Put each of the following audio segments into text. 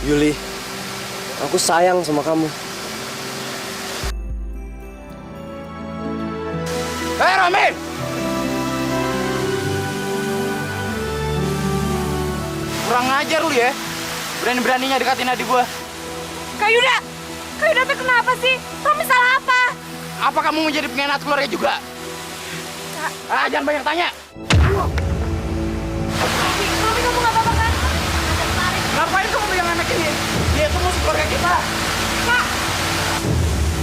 Yuli, aku sayang sama kamu. Hei, Romi! Kurang ajar lu ya. Berani-beraninya dekatin adik gua. Kak Yuda tuh kenapa sih? Romi salah apa? Apa kamu mau jadi pengkhianat keluarga juga? Jangan banyak tanya. Romi kamu gak apa-apa kan? Ngapain kamu pegang anak ini? Dia itu musuh keluarga kita. Kak!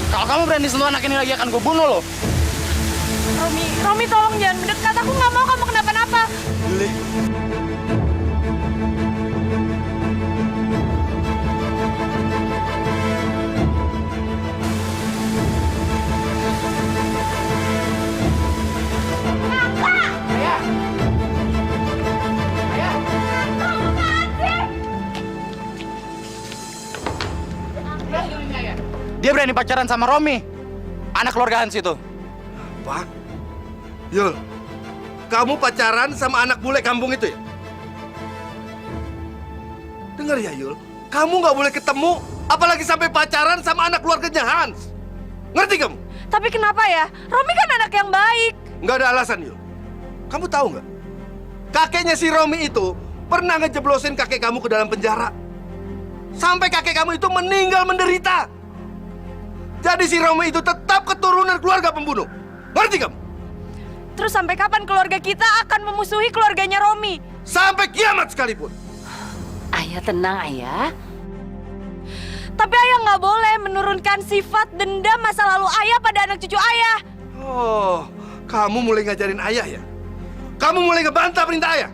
Kalau kamu berani sentuh anak ini lagi akan gue bunuh lo. Romi tolong jangan mendekat. Aku gak mau kamu kenapa-napa. Yuli. Dia berani pacaran sama Romi, anak keluarga Hans itu. Apa? Yul, kamu pacaran sama anak bule kampung itu ya? Dengar ya Yul, kamu nggak boleh ketemu, apalagi sampai pacaran sama anak keluarganya Hans. Ngerti kamu? Tapi kenapa ya? Romi kan anak yang baik. Nggak ada alasan Yul. Kamu tahu nggak? Kakeknya si Romi itu pernah ngejeblosin kakek kamu ke dalam penjara. Sampai kakek kamu itu meninggal menderita. Jadi si Romi itu tetap keturunan keluarga pembunuh. Ngerti kamu? Terus sampai kapan keluarga kita akan memusuhi keluarganya Romi? Sampai kiamat sekalipun. Ayah tenang, Ayah. Tapi ayah nggak boleh menurunkan sifat dendam masa lalu ayah pada anak cucu ayah. Oh, kamu mulai ngajarin ayah ya? Kamu mulai ngebantah perintah ayah?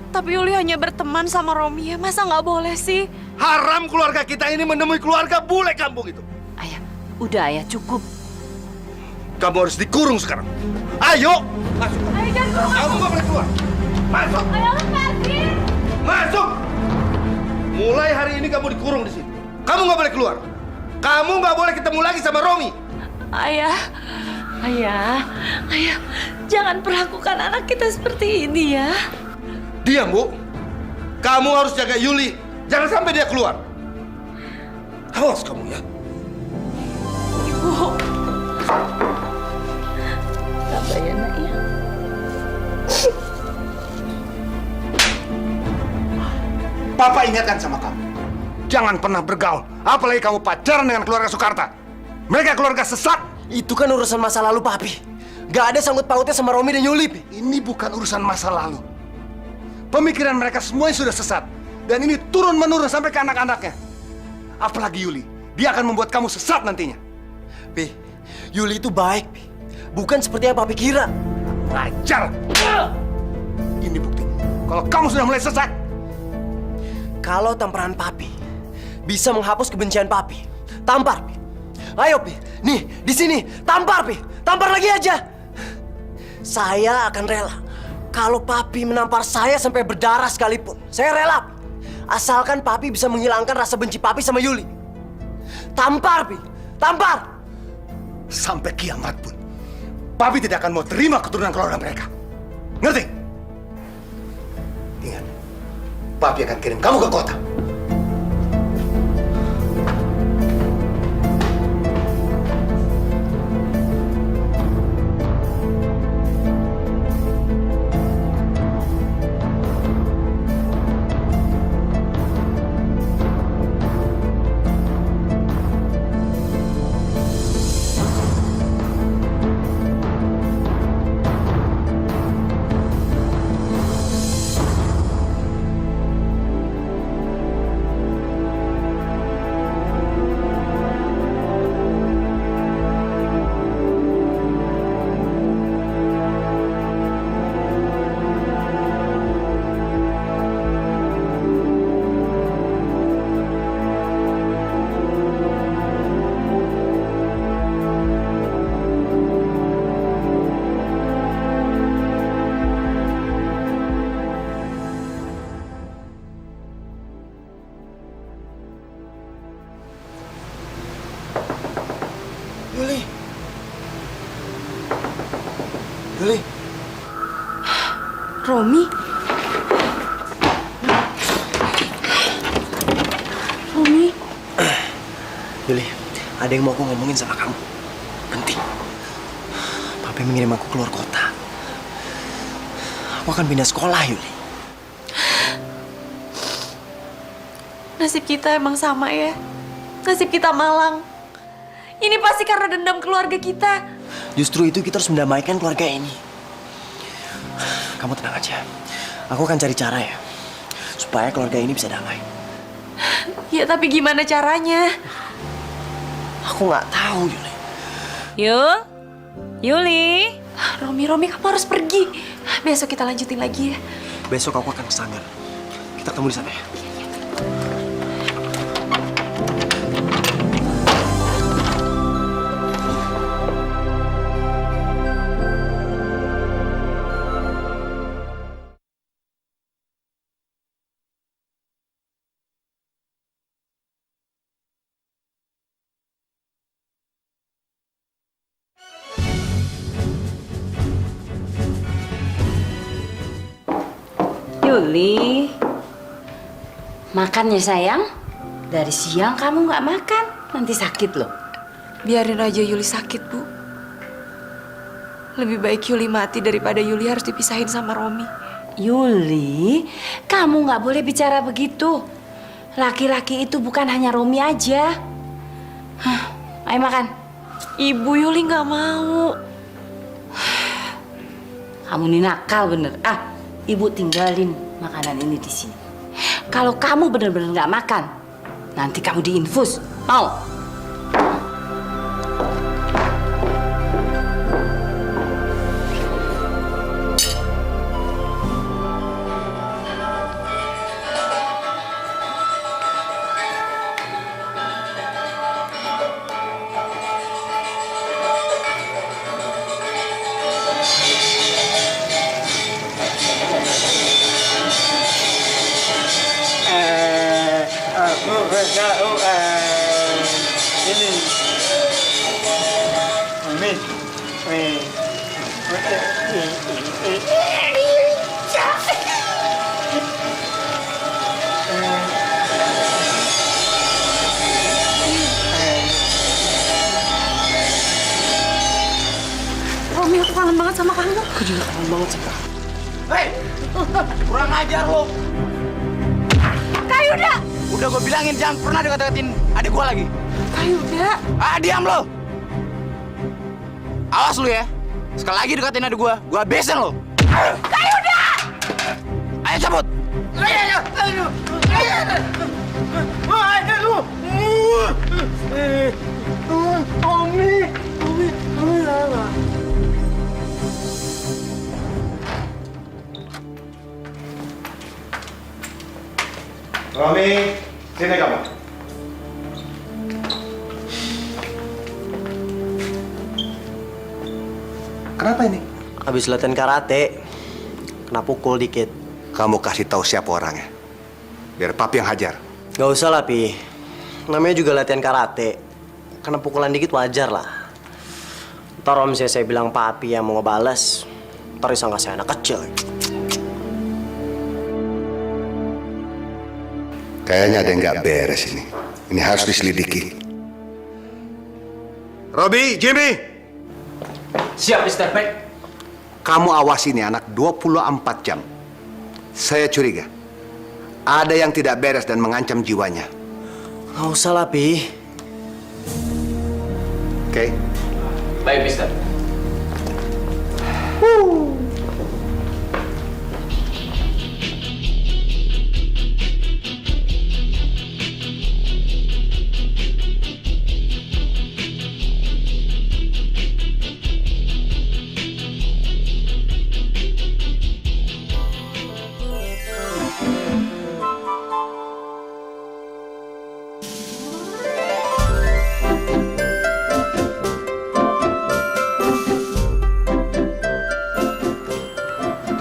Tapi Yuli hanya berteman sama Romi ya, masa nggak boleh sih? Haram keluarga kita ini menemui keluarga bule kampung itu. Ayah, udah Ayah cukup. Kamu harus dikurung sekarang. Ayo, masuk. Ayah jangan kurung Kamu nggak boleh keluar. Masuk. Ayah lepasin. Masuk. Mulai hari ini kamu dikurung di sini. Kamu nggak boleh keluar. Kamu nggak boleh ketemu lagi sama Romi. Ayah, Ayah, jangan perlakukan anak kita seperti ini ya. Diam, Bu. Kamu harus jaga Yuli. Jangan sampai dia keluar. Awas kamu ya. Ibu. Sabar ya, Nak ya. Papa ingatkan sama kamu, jangan pernah bergaul, apalagi kamu pacaran dengan keluarga Soekarta. Mereka keluarga sesat. Itu kan urusan masa lalu, Papi. Gak ada sangkut pautnya sama Romi dan Yuli, Pi. Ini bukan urusan masa lalu. Pemikiran mereka semuanya sudah sesat. Dan ini turun-menurun sampai ke anak-anaknya. Apalagi Yuli, dia akan membuat kamu sesat nantinya. Pi, Yuli itu baik, Pi. Bukan seperti yang Papi kira. Ngajar. Ini bukti, kalau kamu sudah mulai sesat. Kalau tamparan Papi bisa menghapus kebencian Papi, tampar, Pi. Ayo, Pi. Nih, di sini. Tampar, Pi. Tampar lagi aja. Saya akan rela. Kalau Papi menampar saya sampai berdarah sekalipun, saya rela, Pi. Asalkan Papi bisa menghilangkan rasa benci Papi sama Yuli. Tampar, Pi. Tampar. Sampai kiamat pun, Papi tidak akan mau terima keturunan keluarga mereka. Ngerti? Ingat, Papi akan kirim kamu ke kota. Yuli. Yuli. Romi? Yuli, ada yang mau aku ngomongin sama kamu. Penting. Papi mengirim aku keluar kota. Aku akan pindah sekolah, Yuli. Nasib kita emang sama ya. Nasib kita malang. Ini pasti karena dendam keluarga kita. Justru itu kita harus mendamaikan keluarga ini. Kamu tenang aja. Aku akan cari cara ya. Supaya keluarga ini bisa damai. Ya tapi gimana caranya? Aku nggak tahu, Yuli. Yuli. Romi, kamu harus pergi. Besok kita lanjutin lagi ya. Besok aku akan ke Sanggar. Kita ketemu di sana ya. Yuli, makan ya sayang. Dari siang kamu nggak makan, nanti sakit loh. Biarin aja Yuli sakit, Bu. Lebih baik Yuli mati daripada Yuli harus dipisahin sama Romi. Yuli, kamu nggak boleh bicara begitu. Laki-laki itu bukan hanya Romi aja. Hah, ayo makan. Ibu, Yuli nggak mau. Kamu ini nakal bener. Ibu tinggalin makanan ini di sini. Kalau kamu bener-bener nggak makan, nanti kamu diinfus. Mau? Romi, aku kangen banget sama kamu. Aku juga kangen banget sama kamu. Hei! Kurang ajar lo! Kayuda! Udah gue bilangin jangan pernah deket-deketin adik gue lagi. Kayuda! Diam lo! Awas lu ya. Sekali lagi deketin adik gue habisin lo. Kayuda! Ayo cabut! Romi, sini kamu. Kenapa ini? Habis latihan karate, kena pukul dikit. Kamu kasih tahu siapa orangnya. Biar papi yang hajar. Gak usah lah, Pi. Namanya juga latihan karate. Kena pukulan dikit wajar lah. Ntar kalau misalnya saya bilang papi yang mau ngebales, ntar disangka saya anak kecil. Kayaknya ada yang nggak beres ini. Ini harus diselidiki. Robi, Jimmy, Siap, Mr. Peck. kamu awasi ini anak 24 jam. Saya curiga. Ada yang tidak beres dan mengancam jiwanya. Gak usah lah, Pi. Oke? Baik, Mister.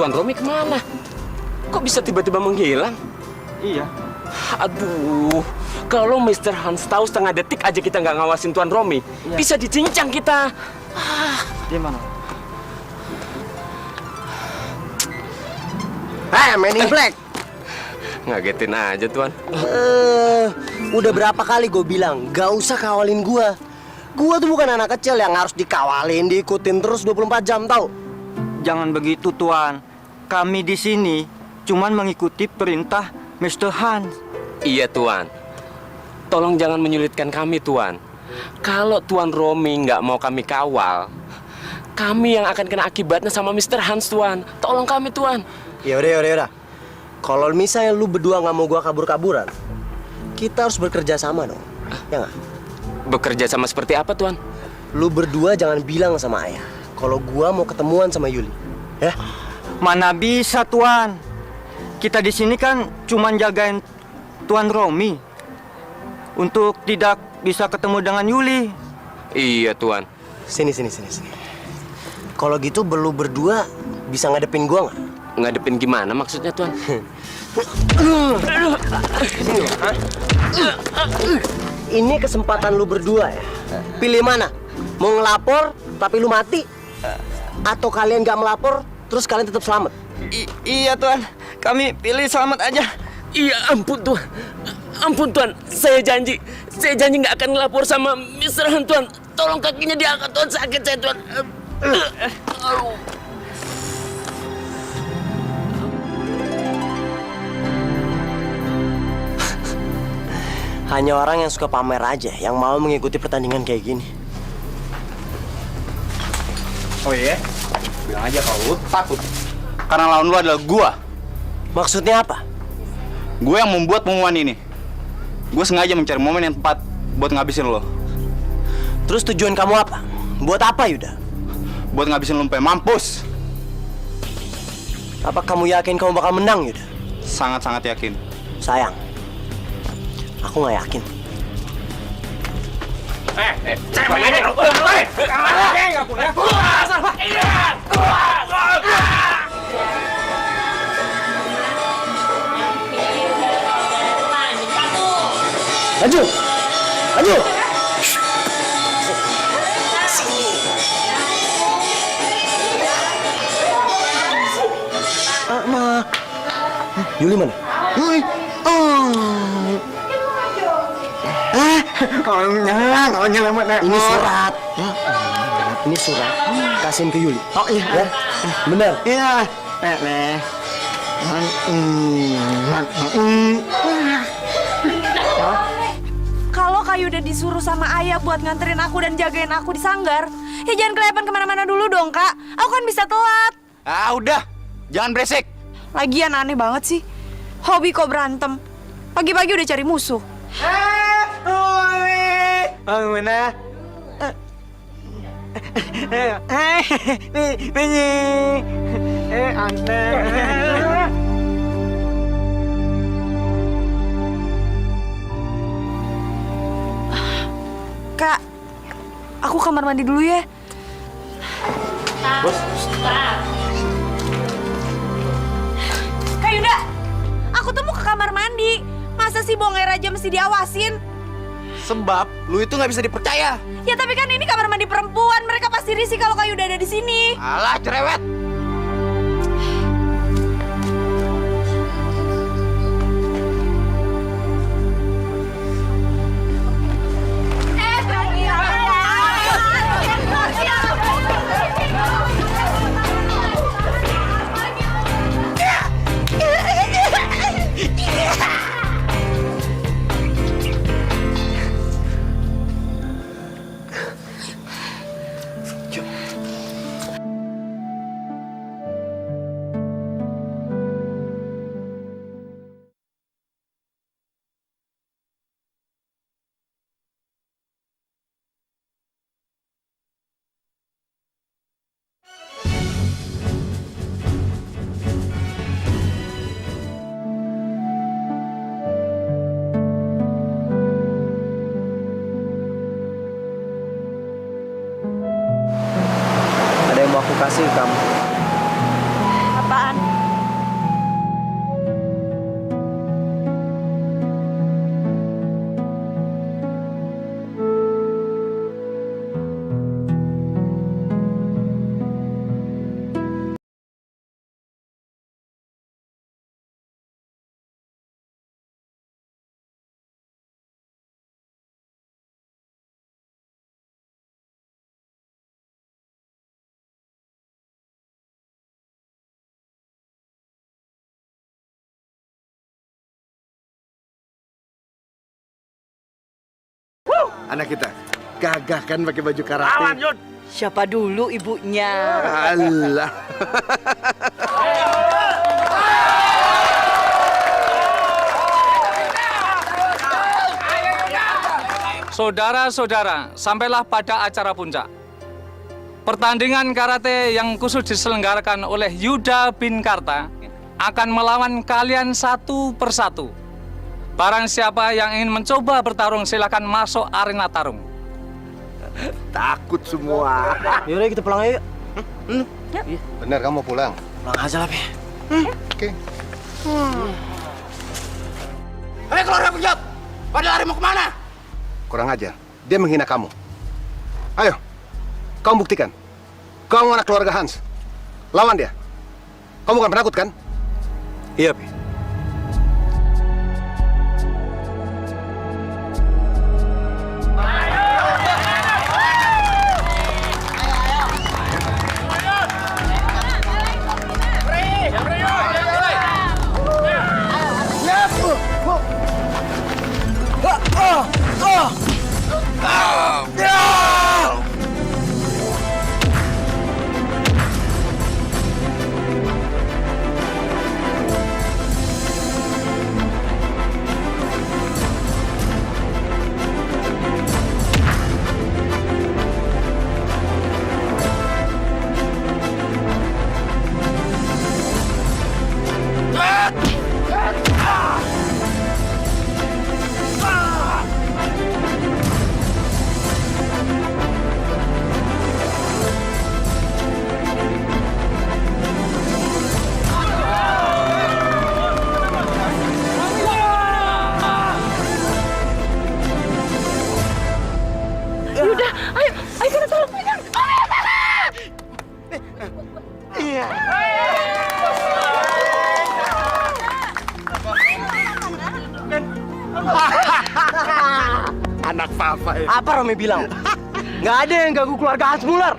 Tuan Romi kemana? Kok bisa tiba-tiba menghilang? Iya. Aduh, kalau Mr. Hans tahu setengah detik aja kita nggak ngawasin Tuan Romi, bisa dicincang kita. Dia mana? Man in Black. Ngagetin aja, Tuan. Udah berapa kali gue bilang, gak usah kawalin gua. Gua tuh bukan anak kecil yang harus dikawalin, diikutin terus 24 jam, tau? Jangan begitu, Tuan. Kami di sini cuman mengikuti perintah Mr. Hans. Iya, Tuan. Tolong jangan menyulitkan kami, Tuan. Kalau Tuan Romi nggak mau kami kawal, kami yang akan kena akibatnya sama Mr. Hans, Tuan. Tolong kami, Tuan. Yaudah. Kalau misalnya lu berdua nggak mau gua kabur-kaburan, kita harus bekerja sama dong, ya nggak? Bekerja sama seperti apa, Tuan? Lu berdua jangan bilang sama ayah kalau gua mau ketemuan sama Yuli, ya? Mana bisa, Tuan? Kita di sini kan cuman jagain Tuan Romi untuk tidak bisa ketemu dengan Yuli. Iya, Tuan. Sini. Kalau gitu lu berdua bisa ngadepin gua nggak? Ngadepin gimana maksudnya, Tuan? Ini kesempatan lu berdua ya. Pilih mana? Mau ngelapor tapi lu mati? Atau kalian gak melapor terus kalian tetap selamat? Iya, Tuan. Kami pilih selamat aja. Iya, ampun, Tuan. Ampun, Tuan. Saya janji nggak akan ngelapor sama Mr. Han, Tuan. Tolong kakinya diangkat, Tuan. Sakit saya, Tuan. Hanya orang yang suka pamer aja yang mau mengikuti pertandingan kayak gini. Oh iya? Bilang aja kalau lu takut. Karena lawan lu adalah gua. Maksudnya apa? Gue yang membuat pengumuman ini. Gue sengaja mencari momen yang tepat buat ngabisin lo. Terus tujuan kamu apa? Buat apa, Yuda? Buat ngabisin lo sampai mampus. Apa kamu yakin kamu bakal menang, Yuda? Sangat-sangat yakin. Sayang, aku nggak yakin. Maju! Yuli mana? Yuli! Ini surat. Ini surat. Kasihin ke Yuli. Oh iya. Ya? Bener? Iya. Kalau Kayu udah disuruh sama ayah buat nganterin aku dan jagain aku di sanggar, ya jangan kelihatan kemana-mana dulu dong, Kak. Aku kan bisa telat. Ah udah, jangan beresik. Lagian aneh banget sih. Hobi kok berantem. Pagi-pagi udah cari musuh. Kak, aku kamar mandi dulu ya. Kak Yuda, aku tuh mau ke kamar mandi. Masa sih bohong air aja mesti diawasin? Sebab lu itu nggak bisa dipercaya. Ya tapi kan ini kamar mandi perempuan. Mereka pasti risih kalau Kak Yuda ada di sini. Alah, cerewet. Ada yang mau aku kasih ke kamu. Apaan? anak kita gagah kan pakai baju karate. Siapa dulu ibunya? Allah. Saudara-saudara, sampailah pada acara puncak. Pertandingan karate yang khusus diselenggarakan oleh Yuda bin Karta akan melawan kalian satu persatu. Barang siapa yang ingin mencoba bertarung, silakan masuk arena tarung. Takut semua. Yaudah kita pulang aja yuk. Bener kamu pulang. Pulang aja lah, Pi. Oke. Hei keluarga penjat! Pada lari mau kemana? Kurang ajar. Dia menghina kamu. Ayo, kamu buktikan. Kamu anak keluarga Hans. Lawan dia. Kamu bukan penakut kan? Iya, Pi. Anak papa ya. Apa Romi bilang? Nggak ada yang ganggu keluarga Hans Muller.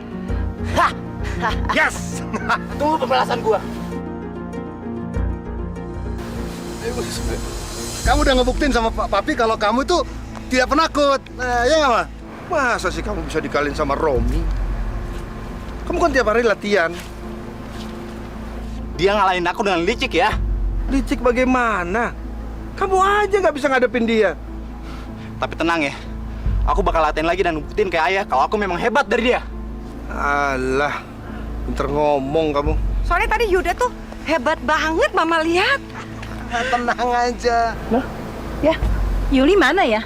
Hah! Yes. Tunggu pembalasan gua. Kamu udah ngebuktiin sama Papi kalau kamu tuh tidak penakut. Ya nggak, Ma? Masa sih kamu bisa dikalin sama Romi? Kamu kan tiap hari latihan. Dia ngalahin aku dengan licik ya. Licik bagaimana? Kamu aja nggak bisa ngadepin dia. Tapi tenang ya. Aku bakal latihan lagi dan buktiin ke ayah kalau aku memang hebat dari dia. Alah, pinter ngomong kamu. Soalnya tadi Yuda tuh hebat banget, Mama lihat. Tenang aja. Ya, Yuli mana ya?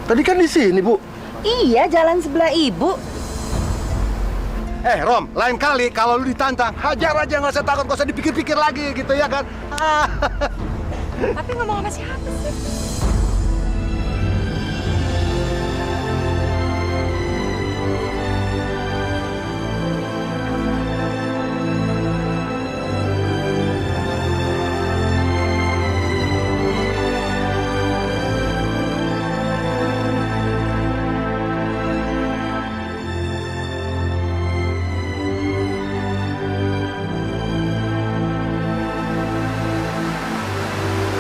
Tadi kan di sini, Bu. Iya, jalan sebelah ibu. Rom, lain kali kalau lu ditantang, hajar aja, nggak usah takut, nggak usah dipikir-pikir lagi gitu ya kan? Tapi ngomong sama siapa sih?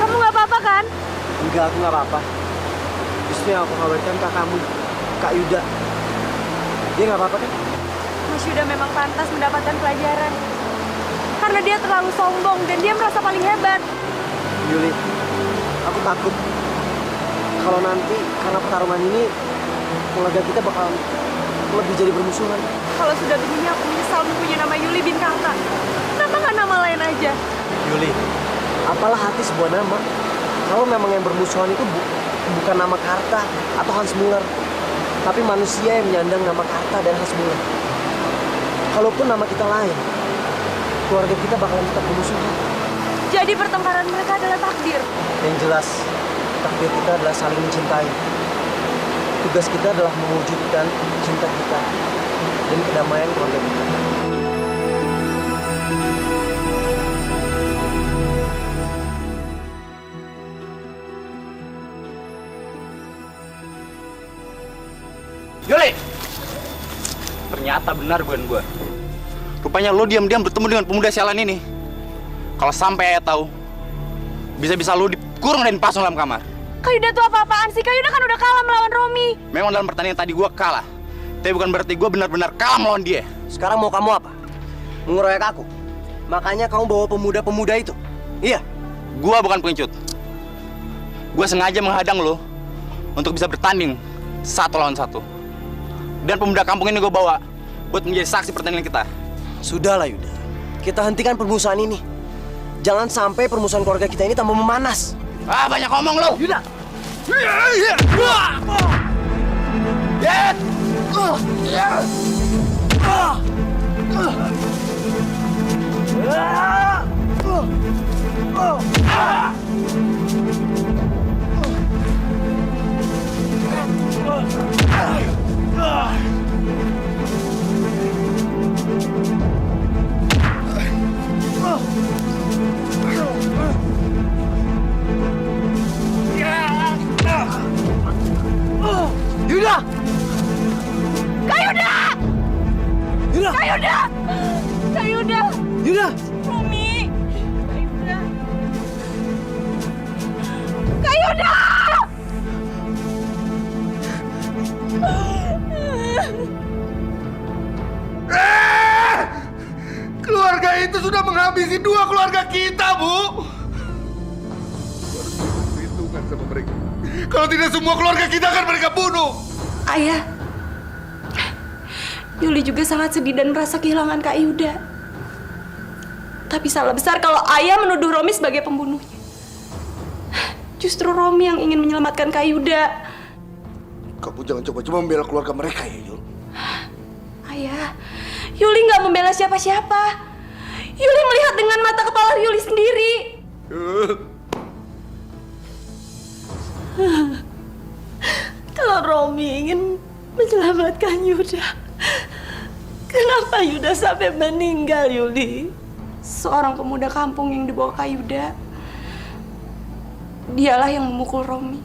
Kamu nggak apa-apa kan? Enggak, aku nggak apa-apa. Justru yang aku khawatirkan kakakmu, Kak Yuda. Dia nggak apa-apa kan? Mas Yuda memang pantas mendapatkan pelajaran. Karena dia terlalu sombong dan dia merasa paling hebat. Yuli, aku takut kalau nanti karena pertarungan ini keluarga kita bakal lebih jadi bermusuhan. Kalau sudah begini aku menyesal mempunyai nama Yuli bin Karta. Kenapa nggak nama lain aja? Yuli, apalah hati sebuah nama. Kalau memang yang bermusuhan itu bukan nama Karta atau Hans Muller, tapi manusia yang menyandang nama Karta dan Hans Muller. Kalaupun nama kita lain, keluarga kita bakalan tetap bermusuhan. Jadi pertengkaran mereka adalah takdir. Yang jelas, takdir kita adalah saling mencintai. Tugas kita adalah mewujudkan cinta kita dan kedamaian keluarga kita. Yuli! Ternyata benar bukan gua. Rupanya lo diam-diam bertemu dengan pemuda sialan ini. Kalau sampai ayah tahu, bisa-bisa lo dikurung dan dipasung dalam kamar. Kak Yuda tuh apa-apaan sih? Kak Yuda kan udah kalah melawan Romi. Memang dalam pertandingan tadi gue kalah. Tapi bukan berarti gue benar-benar kalah melawan dia. Sekarang mau kamu apa? Mengeroyok aku. Makanya kamu bawa pemuda-pemuda itu. Iya. Gue bukan pengecut. Gue sengaja menghadang lo untuk bisa bertanding 1 lawan 1. Dan pemuda kampung ini gue bawa buat menjadi saksi pertandingan kita. Sudahlah Yuda. Kita hentikan permusuhan ini. Jangan sampai permusuhan keluarga kita ini tambah memanas. Ah, banyak ngomong lo. Yuda. Yuda! Kak Yuda! Yuda! Kak Yuda! Kak Yuda! Yuda! Romi! Kak Yuda! Kak Yuda! Keluarga itu sudah menghabisi 2 keluarga kita, Bu. Perhitungan sama mereka. Kalau tidak semua keluarga kita akan mereka bunuh. Ayah, Yuli juga sangat sedih dan merasa kehilangan Kak Yuda. Tapi salah besar kalau ayah menuduh Romi sebagai pembunuhnya. Justru Romi yang ingin menyelamatkan Kak Yuda. Kamu jangan coba-coba membela keluarga mereka ya, Yul. Ayah, Yuli nggak membela siapa-siapa. Yuli melihat dengan mata kepala Yuli sendiri. Kalau Romi ingin menyelamatkan Yuda, kenapa Yuda sampai meninggal, Yuli? Seorang pemuda kampung yang dibawa Kak Yuda, dialah yang memukul Romi.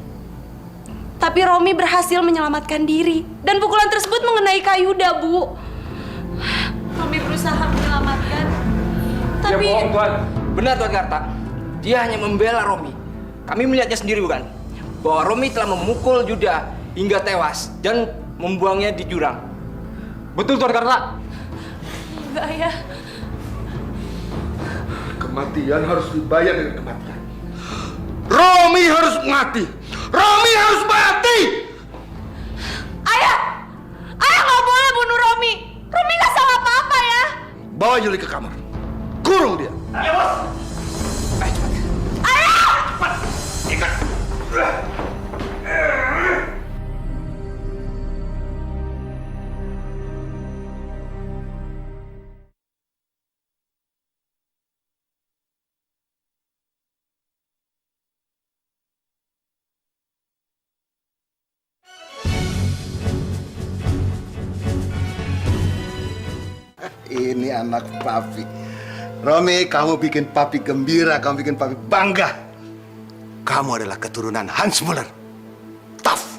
Tapi Romi berhasil menyelamatkan diri, dan pukulan tersebut mengenai Kak Yuda, Bu. Romi berusaha menyelamatkan, tapi... Ya bohong, Tuan. Benar, Tuan Karta. Dia hanya membela Romi. Kami melihatnya sendiri, bukan? Bahwa Romi telah memukul Yuda hingga tewas dan membuangnya di jurang. Betul, Tuan Karta? Enggak, Ayah. Kematian harus dibayar dengan kematian. Romi harus mati. Romi harus mati. Ayah! Ayah nggak boleh bunuh Romi! Romi nggak salah apa-apa ya! Bawa Yuli ke kamar. Kurung dia. Ayo, Bos! Ayah! Cepat. Ikat. Ini anak papi. Romi, kamu bikin papi gembira, kamu bikin papi bangga. Kamu adalah keturunan Hans Muller. Tough.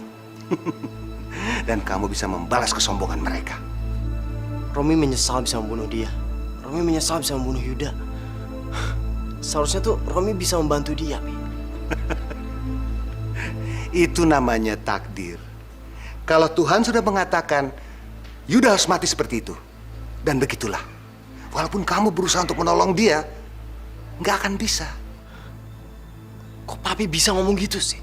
Dan kamu bisa membalas kesombongan mereka. Romi menyesal bisa membunuh dia. Romi menyesal bisa membunuh Yuda. Seharusnya tuh Romi bisa membantu dia, Pi. Itu namanya takdir. Kalau Tuhan sudah mengatakan Yuda harus mati seperti itu, dan begitulah. Walaupun kamu berusaha untuk menolong dia, nggak akan bisa. Kok papi bisa ngomong gitu sih?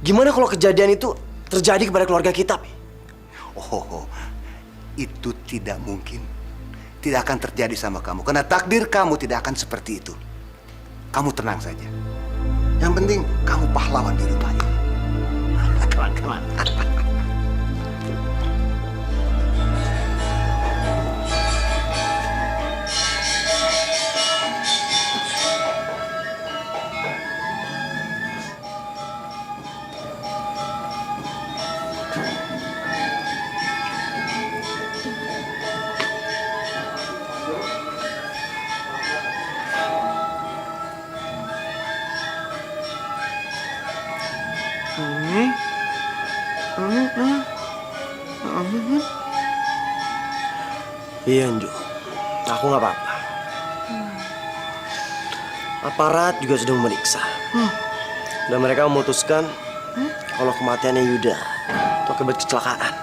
Gimana kalau kejadian itu terjadi kepada keluarga kita, Pi? Oh, itu tidak mungkin. Tidak akan terjadi sama kamu. Karena takdir kamu tidak akan seperti itu. Kamu tenang saja. Yang penting kamu pahlawan di rumah ini. Kawan-kawan. Iya, Anju. Aku nggak apa-apa. Aparat juga sudah memeriksa. Dan mereka memutuskan kalau kematiannya Yuda itu akibat kecelakaan.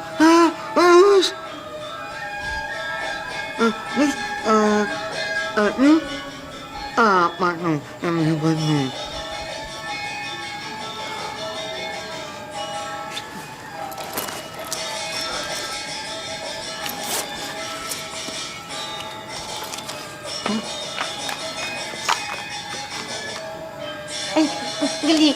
Geli.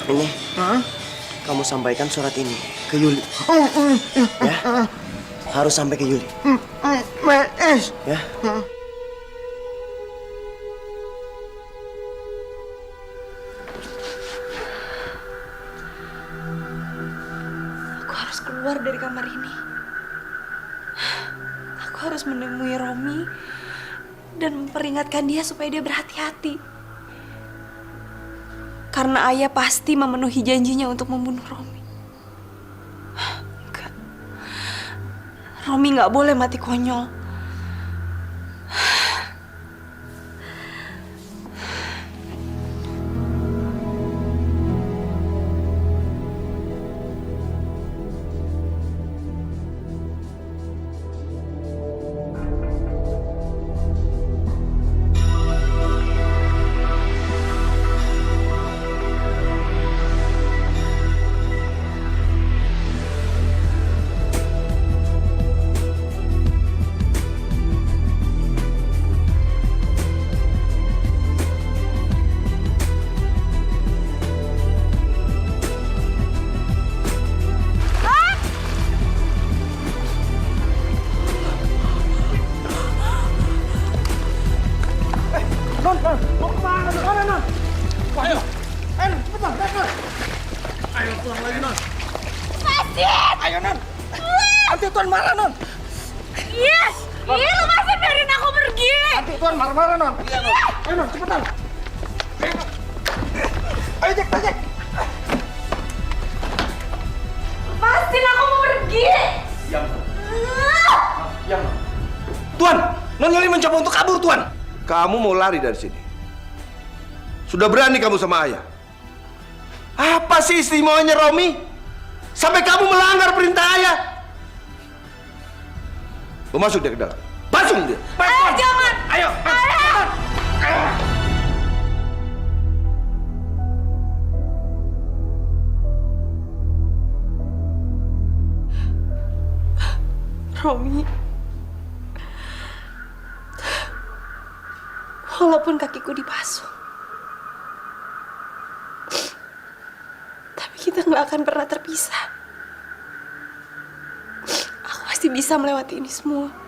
Ini, kamu sampaikan surat ini ke Yuli. Ya, harus sampai ke Yuli. Ya. Aku harus keluar dari kamar ini. Aku harus menemui Romi dan memperingatkan dia supaya dia berhati-hati. Karena ayah pasti memenuhi janjinya untuk membunuh Romi. Enggak. Romi nggak boleh mati konyol. Yes! Iya, lepasin, biarin aku pergi! Nanti Tuan marah-marah, Non. Iya, Non. Ayo, Non, cepetan. Ayo, Jack, Jack. Lepasin, aku mau pergi! Yang. Tuan, Non Yuli mencoba untuk kabur, Tuan. Kamu mau lari dari sini. Sudah berani kamu sama ayah. Apa sih istimewanya Romi? Sampai kamu melanggar perintah ayah. Masuk dia ke dalam. Pasung dia. Jangan! Ayo. Romi, walaupun kakiku dipasung, tapi kita nggak akan pernah terpisah. Aku pasti bisa melewati ini semua.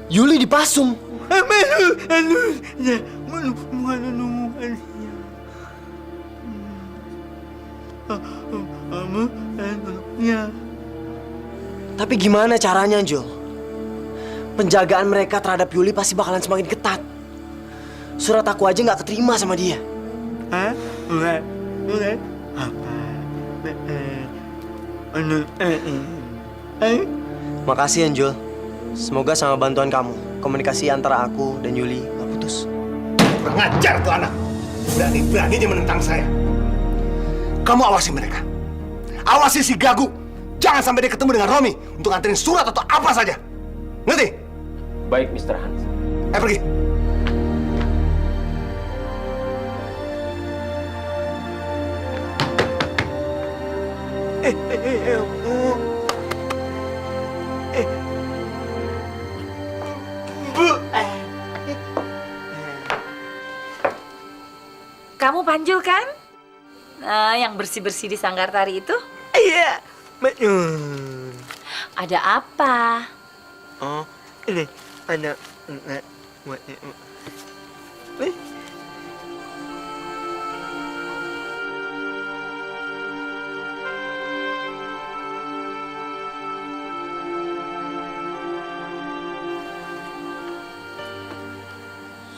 Yuli dipasung. Tapi gimana caranya, Jul? Penjagaan mereka terhadap Yuli pasti bakalan semakin ketat. Surat aku aja nggak keterima sama dia. Makasih, Anjul. Semoga sama bantuan kamu, komunikasi antara aku dan Yuli nggak putus. Kurang ajar tuh anak. Berani-beraninya menentang saya. Kamu awasi mereka. Awasi si Gagu. Jangan sampai dia ketemu dengan Romi untuk nganterin surat atau apa saja. Ngerti? Baik, Mr. Hans. Pergi. Kamu Panjul kan? Nah, yang bersih-bersih di Sanggar Tari itu? Iya. Ada apa? Oh, ini ada buat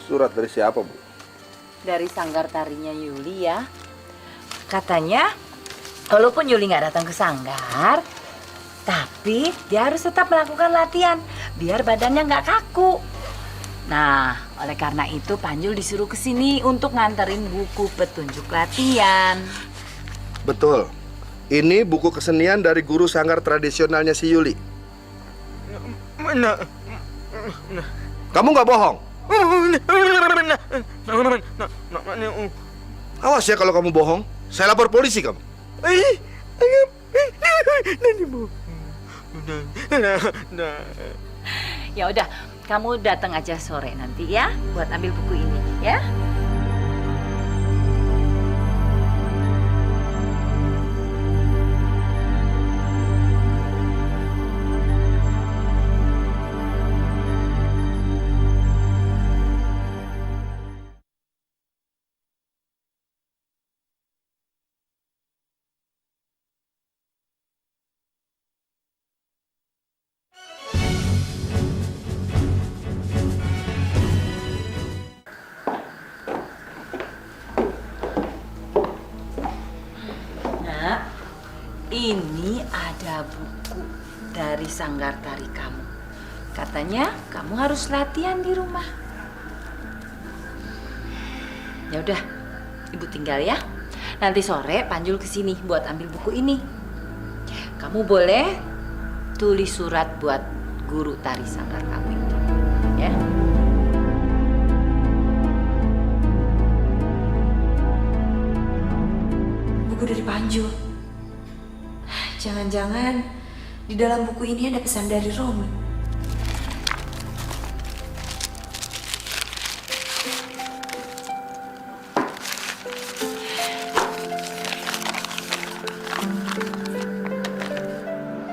Surat dari siapa, Bu? Dari sanggar tarinya Yuli ya. Katanya, walaupun Yuli nggak datang ke sanggar, tapi dia harus tetap melakukan latihan biar badannya nggak kaku. Nah, oleh karena itu Panjul disuruh ke sini untuk nganterin buku petunjuk latihan. Betul. Ini buku kesenian dari guru sanggar tradisionalnya si Yuli. Mana? Kamu nggak bohong? Awas ya kalau kamu bohong. Saya lapor polisi kamu. Ya udah, kamu datang aja sore nanti ya buat ambil buku ini ya. Ini ada buku dari sanggar tari kamu. Katanya kamu harus latihan di rumah. Ya udah, Ibu tinggal ya. Nanti sore Panjul kesini buat ambil buku ini. Kamu boleh tulis surat buat guru tari sanggar kamu itu, ya. Buku dari Panjul. Jangan-jangan di dalam buku ini ada pesan dari Romi.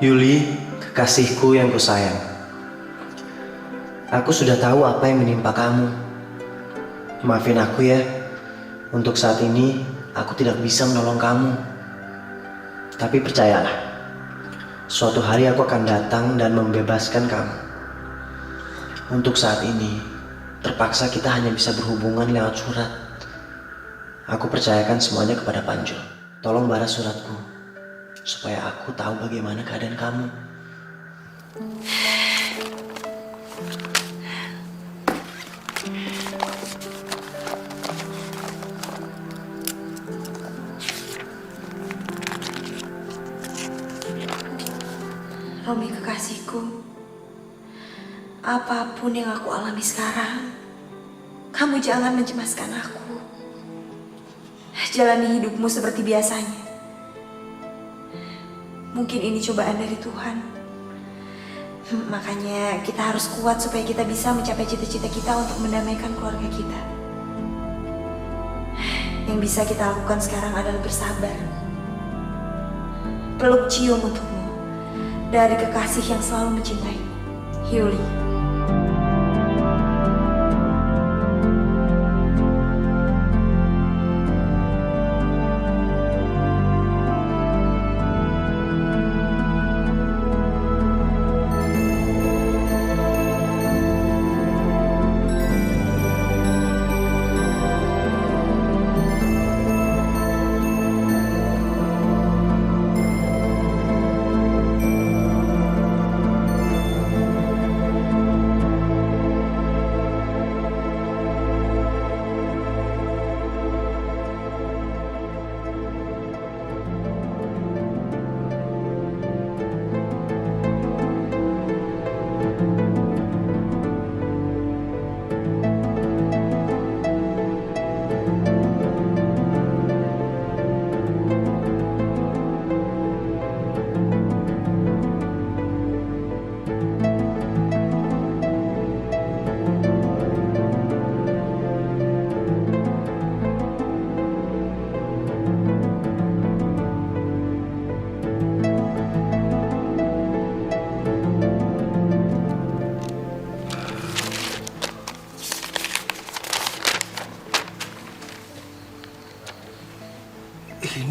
Yuli, kekasihku yang kusayang. Aku sudah tahu apa yang menimpa kamu. Maafin aku ya. Untuk saat ini, aku tidak bisa menolong kamu. Tapi percayalah, suatu hari aku akan datang dan membebaskan kamu. Untuk saat ini, terpaksa kita hanya bisa berhubungan lewat surat. Aku percayakan semuanya kepada Panjul. Tolong balas suratku, supaya aku tahu bagaimana keadaan kamu. Romi kekasihku, apapun yang aku alami sekarang, kamu jangan mencemaskan aku. Jalani hidupmu seperti biasanya. Mungkin ini cobaan dari Tuhan. Makanya kita harus kuat supaya kita bisa mencapai cita-cita kita untuk mendamaikan keluarga kita. Yang bisa kita lakukan sekarang adalah bersabar. Peluk cium untukmu dari kekasih yang selalu mencintai, Yuli.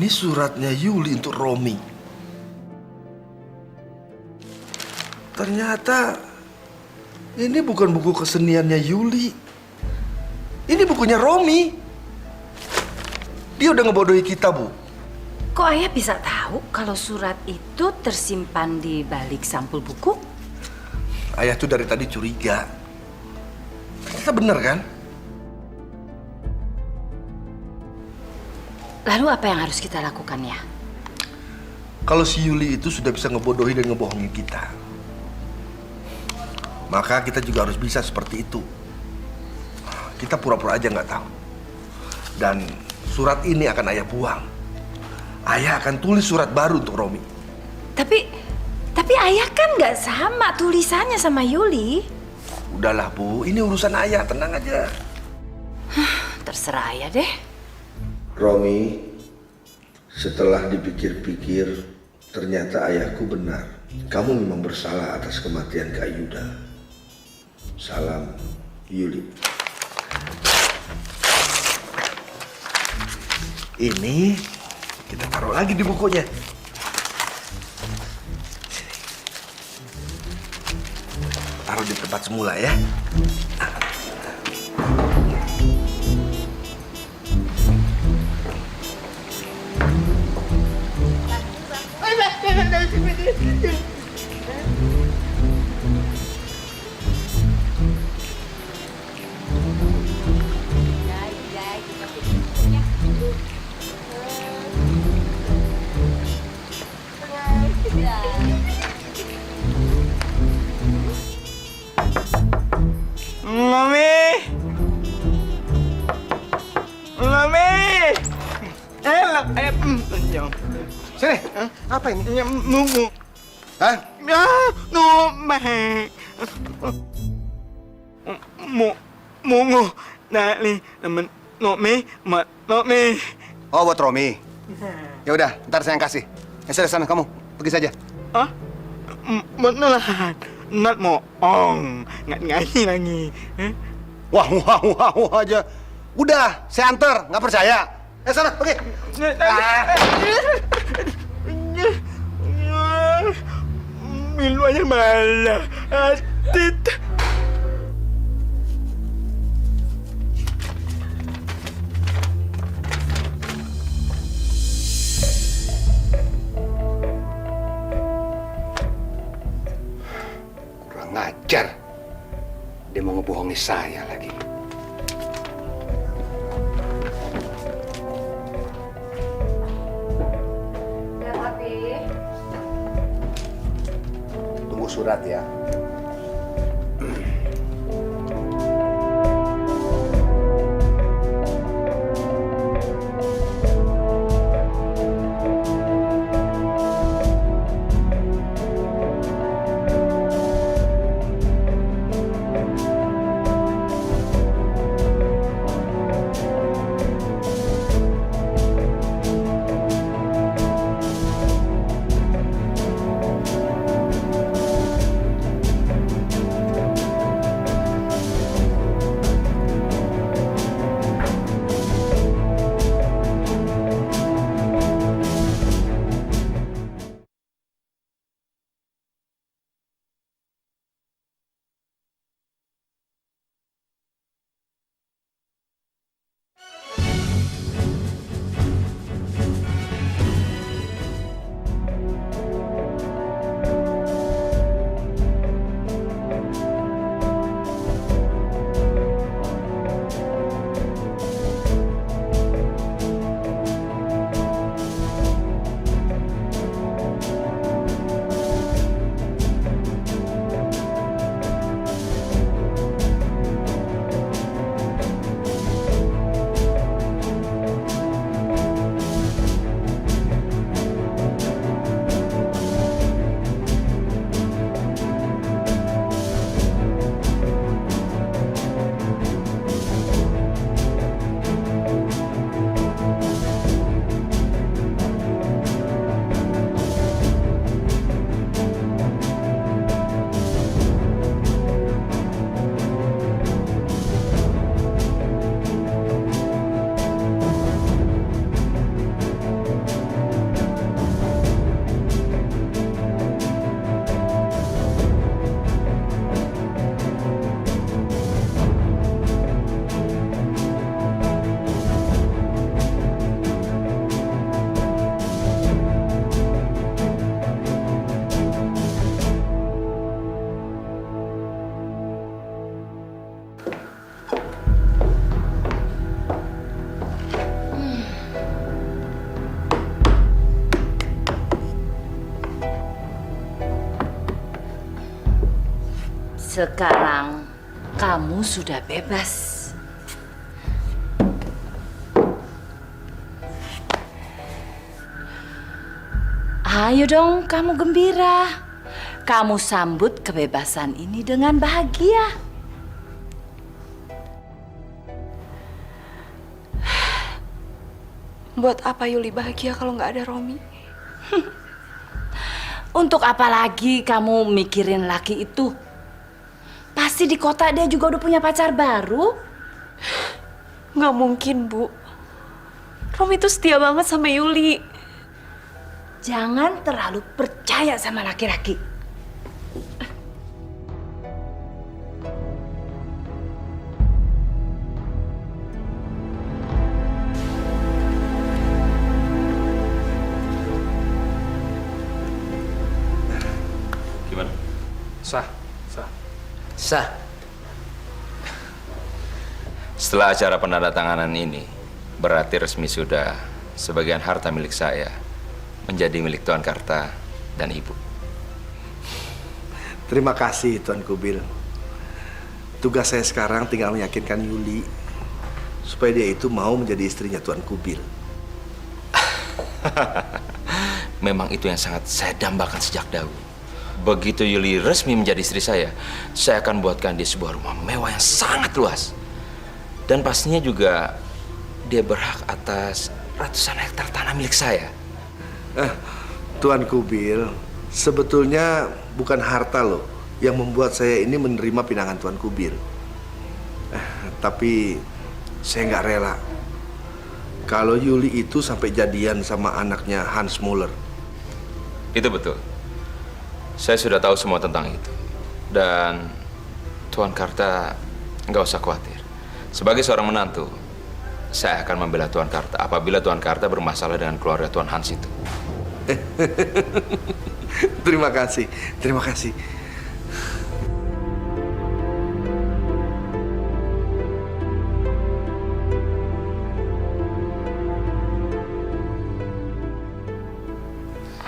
Ini suratnya Yuli untuk Romi. Ternyata ini bukan buku keseniannya Yuli. Ini bukunya Romi. Dia udah ngebodohi kita, Bu. Kok ayah bisa tahu kalau surat itu tersimpan di balik sampul buku? Ayah tuh dari tadi curiga. Ternyata bener kan? Lalu apa yang harus kita lakukan ya? Kalau si Yuli itu sudah bisa ngebodohi dan ngebohongin kita, maka kita juga harus bisa seperti itu. Kita pura-pura aja nggak tahu. Dan surat ini akan ayah buang. Ayah akan tulis surat baru untuk Romi. Tapi ayah kan nggak sama tulisannya sama Yuli. Udahlah, Bu. Ini urusan ayah. Tenang aja. Terserah ayah deh. Romi, setelah dipikir-pikir, ternyata ayahku benar. Kamu memang bersalah atas kematian Kak Yuda. Salam, Yuli. Ini kita taruh lagi di bukunya. Taruh di tempat semula ya. Mami! Mami! Sini, apa ini? Nunggu. Hah? Ya, nunggu. Mungu. Nali, temen. Nomi, Nomi. Oh, buat Romi. Ya udah, ntar saya yang kasih. Ya sudah sana, kamu pergi saja. Hah? Beneran. Nat mo nggak nyanyi lagi. Wah aja. Udah, saya anter, nggak percaya. Sana, pergi. Milu aja malah. Atit. Kurang ajar. Dia mau ngebohongi saya lagi. Tunggu surat ya. Sekarang kamu sudah bebas. Ayo dong, kamu gembira. Kamu sambut kebebasan ini dengan bahagia. Buat apa Yuli bahagia kalau nggak ada Romi? Untuk apa lagi kamu mikirin laki itu? Pasti di kota dia juga udah punya pacar baru. Nggak mungkin, Bu. Romi tuh setia banget sama Yuli. Jangan terlalu percaya sama laki-laki. Gimana? Sah. Sah. Setelah acara penandatanganan ini, berarti resmi sudah sebagian harta milik saya menjadi milik Tuan Karta dan Ibu. Terima kasih Tuan Kubil. Tugas saya sekarang tinggal meyakinkan Yuli supaya dia itu mau menjadi istrinya Tuan Kubil. Memang itu yang sangat saya dambakan sejak dahulu. Begitu Yuli resmi menjadi istri saya akan buatkan dia sebuah rumah mewah yang sangat luas. Dan pastinya juga dia berhak atas ratusan hektar tanah milik saya. Tuan Kubil, sebetulnya bukan harta loh yang membuat saya ini menerima pinangan Tuan Kubil. Tapi saya nggak rela kalau Yuli itu sampai jadian sama anaknya Hans Muller. Itu betul. Saya sudah tahu semua tentang itu. Dan Tuan Karta nggak usah khawatir. Sebagai seorang menantu, saya akan membela Tuan Karta apabila Tuan Karta bermasalah dengan keluarga Tuan Hans itu. Terima kasih, terima kasih.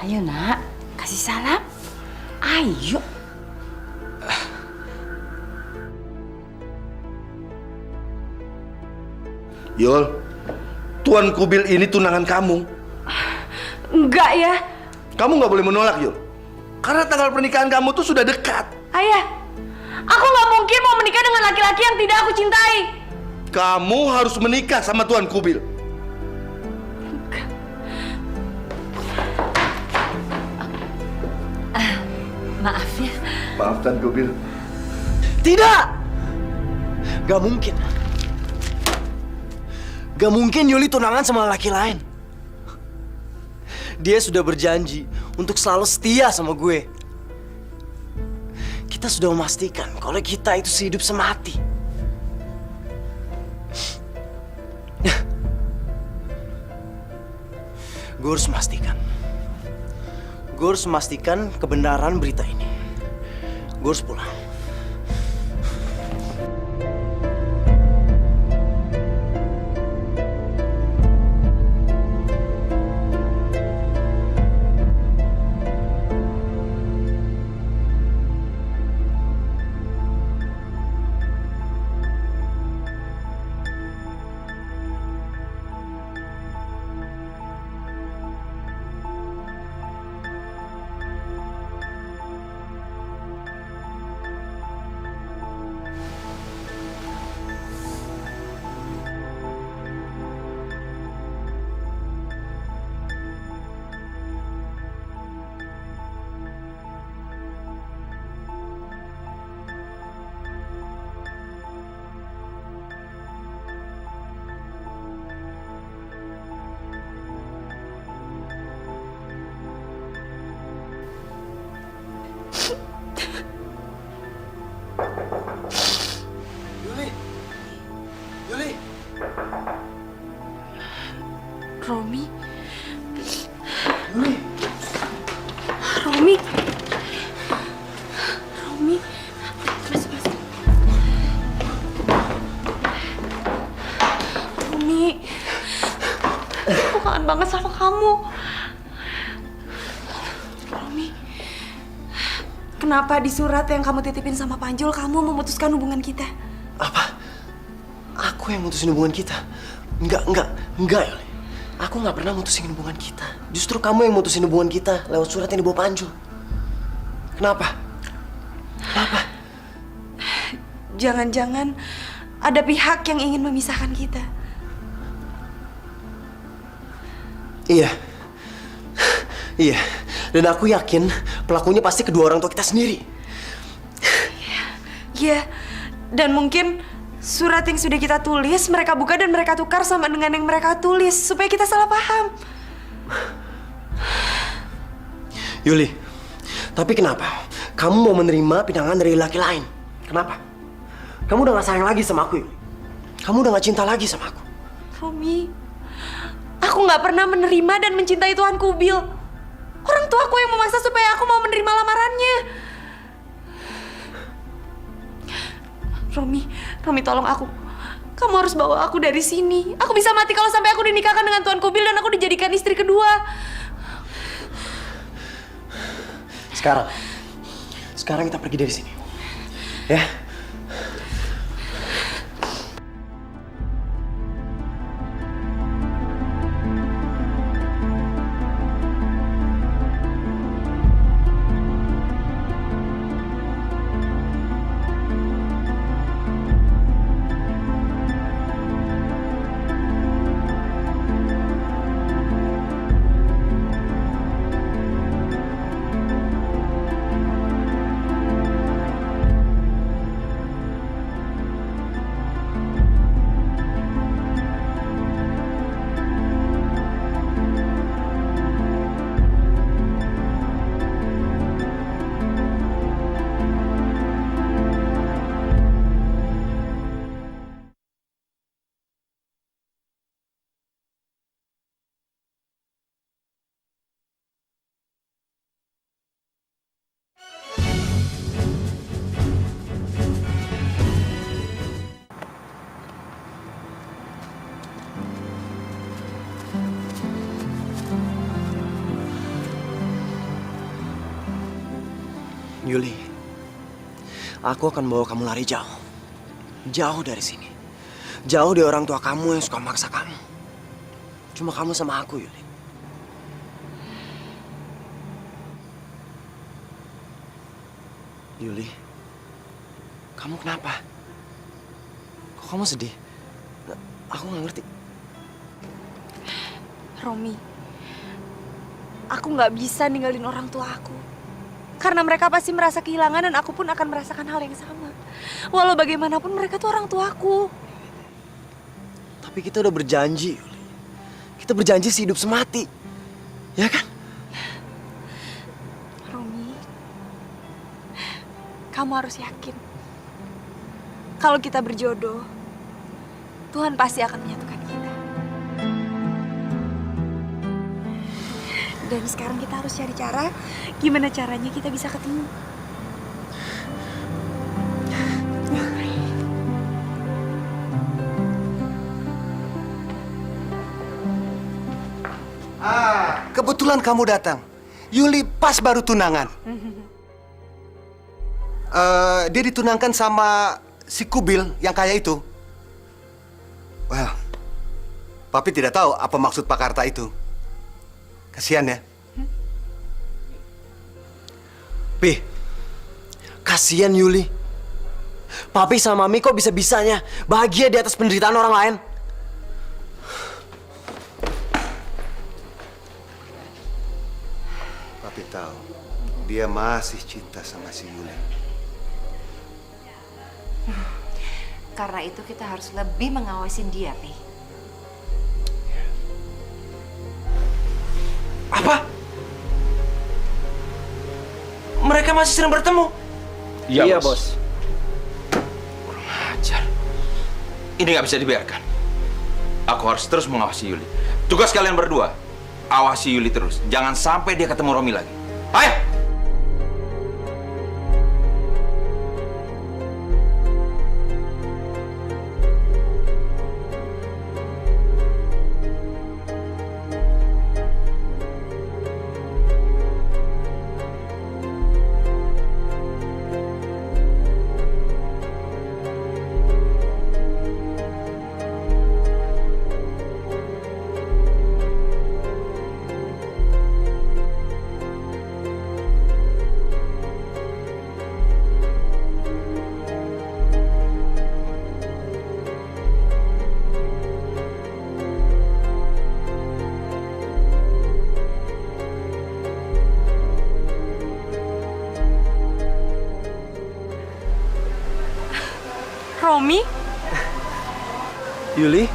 Ayo nak, kasih salam. Ayo. Yul, Tuan Kubil ini tunangan kamu. Enggak ya. Kamu nggak boleh menolak, Yul. Karena tanggal pernikahan kamu tuh sudah dekat. Ayah, aku nggak mungkin mau menikah dengan laki-laki yang tidak aku cintai. Kamu harus menikah sama Tuan Kubil. Maaf ya. Maaf Tuan Kubil. Tidak! Gak mungkin. Gak mungkin Yuli tunangan sama laki lain. Dia sudah berjanji untuk selalu setia sama gue. Kita sudah memastikan kalau kita itu sehidup semati. Gue harus memastikan. Gue harus memastikan kebenaran berita ini. Gue harus pulang. Yuli! Romi? Yuli! Romi? Romi? Masuk. Romi? Aku kangen banget sama kamu. Romi? Kenapa di surat yang kamu titipin sama Panjul kamu memutuskan hubungan kita? Apa? Aku yang mutusin hubungan kita? Enggak, Yuli. Aku nggak pernah mutusin hubungan kita. Justru kamu yang mutusin hubungan kita lewat surat yang dibawa Panjul. Kenapa? Kenapa? Jangan-jangan ada pihak yang ingin memisahkan kita. Iya. Iya. Dan aku yakin pelakunya pasti kedua orang tua kita sendiri. Iya. Dan mungkin surat yang sudah kita tulis mereka buka dan mereka tukar sama dengan yang mereka tulis supaya kita salah paham. Yuli, tapi kenapa kamu mau menerima pinangan dari laki lain? Kenapa? Kamu udah gak sayang lagi sama aku, Yuli. Kamu udah gak cinta lagi sama aku. Romi, aku nggak pernah menerima dan mencintai Tuan Kubil. Orang tuaku yang memaksa supaya aku mau menerima lamarannya. Romi tolong aku. Kamu harus bawa aku dari sini. Aku bisa mati kalau sampai aku dinikahkan dengan Tuan Kubil dan aku dijadikan istri kedua. Sekarang kita pergi dari sini. Ya? Yuli, aku akan bawa kamu lari jauh. Jauh dari sini. Jauh dari orang tua kamu yang suka maksa kamu. Cuma kamu sama aku, Yuli. Yuli, kamu kenapa? Kok kamu sedih? Aku nggak ngerti. Romi, aku nggak bisa ninggalin orang tua aku. Karena mereka pasti merasa kehilangan dan aku pun akan merasakan hal yang sama. Walau bagaimanapun mereka tuh orang tuaku. Tapi kita udah berjanji, Yuli. Kita berjanji sehidup semati. Ya kan? Romi, kamu harus yakin. Kalau kita berjodoh, Tuhan pasti akan menyatukan kita. Dan sekarang kita harus cari cara gimana caranya kita bisa ketemu. Kebetulan kamu datang. Yuli pas baru tunangan. Dia ditunangkan sama si Kubil yang kaya itu. Well, Papi tidak tahu apa maksud Pak Karta itu. Kasihan ya. Pi, kasihan Yuli. Papi sama Mami kok bisa-bisanya bahagia di atas penderitaan orang lain? Papi tahu, dia masih cinta sama si Yuli. Karena itu kita harus lebih mengawasin dia, Pi. Apa? Mereka masih sering bertemu? Iya, Bos. Kurang ajar. Ini nggak bisa dibiarkan. Aku harus terus mengawasi Yuli. Tugas kalian berdua, awasi Yuli terus. Jangan sampai dia ketemu Romi lagi. Ayo! Romi? Yuli?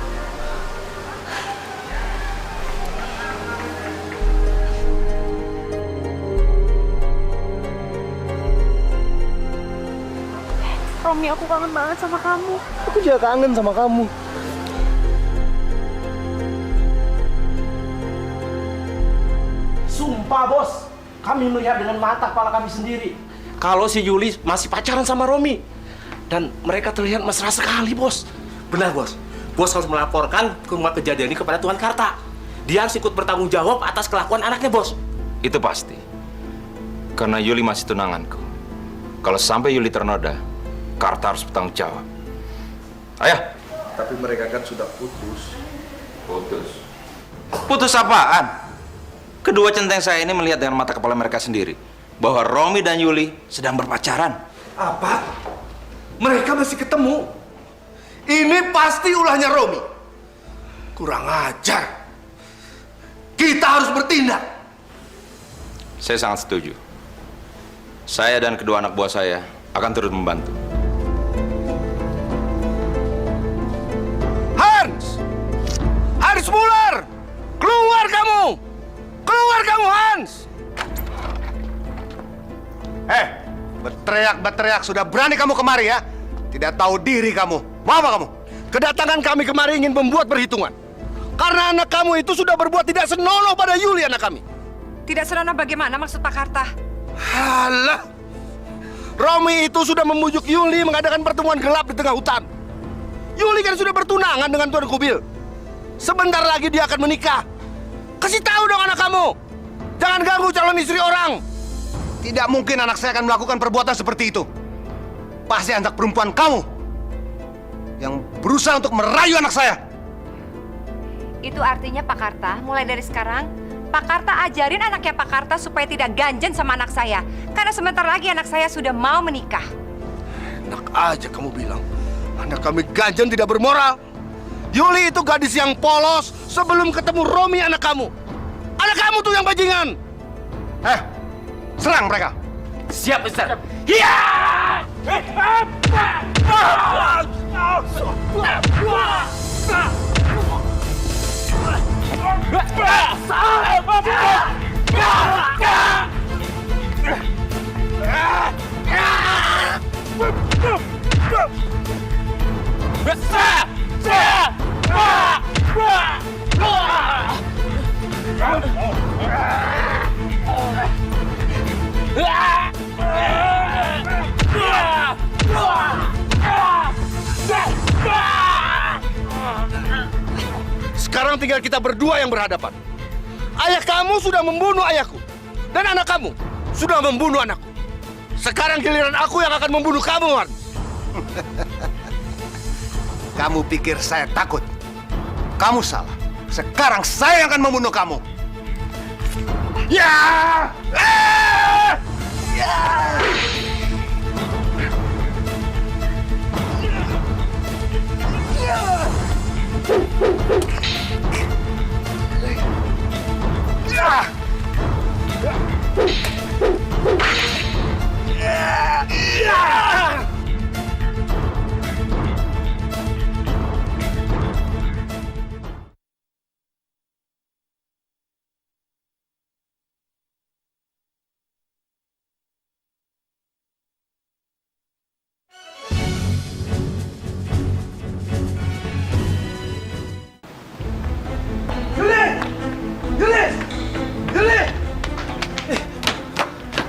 Romi, aku kangen banget sama kamu. Aku juga kangen sama kamu. Sumpah bos, kami melihat dengan mata kepala kami sendiri kalau si Yuli masih pacaran sama Romi. Dan mereka terlihat mesra sekali bos. Benar bos, bos harus melaporkan kejadian ini kepada Tuan Karta. Dia harus ikut bertanggung jawab atas kelakuan anaknya bos. Itu pasti. Karena Yuli masih tunanganku. Kalau sampai Yuli ternoda, Karta harus bertanggung jawab. Ayah. Tapi mereka kan sudah putus. Putus? Putus apaan? Kedua centeng saya ini melihat dengan mata kepala mereka sendiri bahwa Romi dan Yuli sedang berpacaran. Apa? Mereka masih ketemu? Ini pasti ulahnya Romi. Kurang ajar. Kita harus bertindak. Saya sangat setuju. Saya dan kedua anak buah saya akan turut membantu. Hans! Hans Muller! Keluar kamu! Keluar kamu, Hans! Berteriak sudah berani kamu kemari ya? Tidak tahu diri kamu. Mau apa kamu? Kedatangan kami kemari ingin membuat perhitungan. Karena anak kamu itu sudah berbuat tidak senonoh pada Yuli anak kami. Tidak senonoh bagaimana maksud Pak Karta? Halah! Romi itu sudah membujuk Yuli mengadakan pertemuan gelap di tengah hutan. Yuli kan sudah bertunangan dengan Tuan Kubil. Sebentar lagi dia akan menikah. Kasih tahu dong anak kamu. Jangan ganggu calon istri orang. Tidak mungkin anak saya akan melakukan perbuatan seperti itu. Pasti anak perempuan kamu yang berusaha untuk merayu anak saya. Itu artinya Pak Karta, mulai dari sekarang, Pak Karta ajarin anaknya Pak Karta supaya tidak ganjen sama anak saya. Karena sebentar lagi anak saya sudah mau menikah. Enak aja kamu bilang. Anak kami ganjen tidak bermoral. Yuli itu gadis yang polos sebelum ketemu Romi anak kamu. Anak kamu tuh yang bajingan. Serang mereka. Siap, Ustaz. Iya! Sekarang tinggal kita berdua yang berhadapan. Ayah kamu sudah membunuh ayahku. Dan anak kamu sudah membunuh anakku. Sekarang giliran aku yang akan membunuh kamu, Wan. Kamu pikir saya takut? Kamu salah. Sekarang saya yang akan membunuh kamu. Ya! Ya!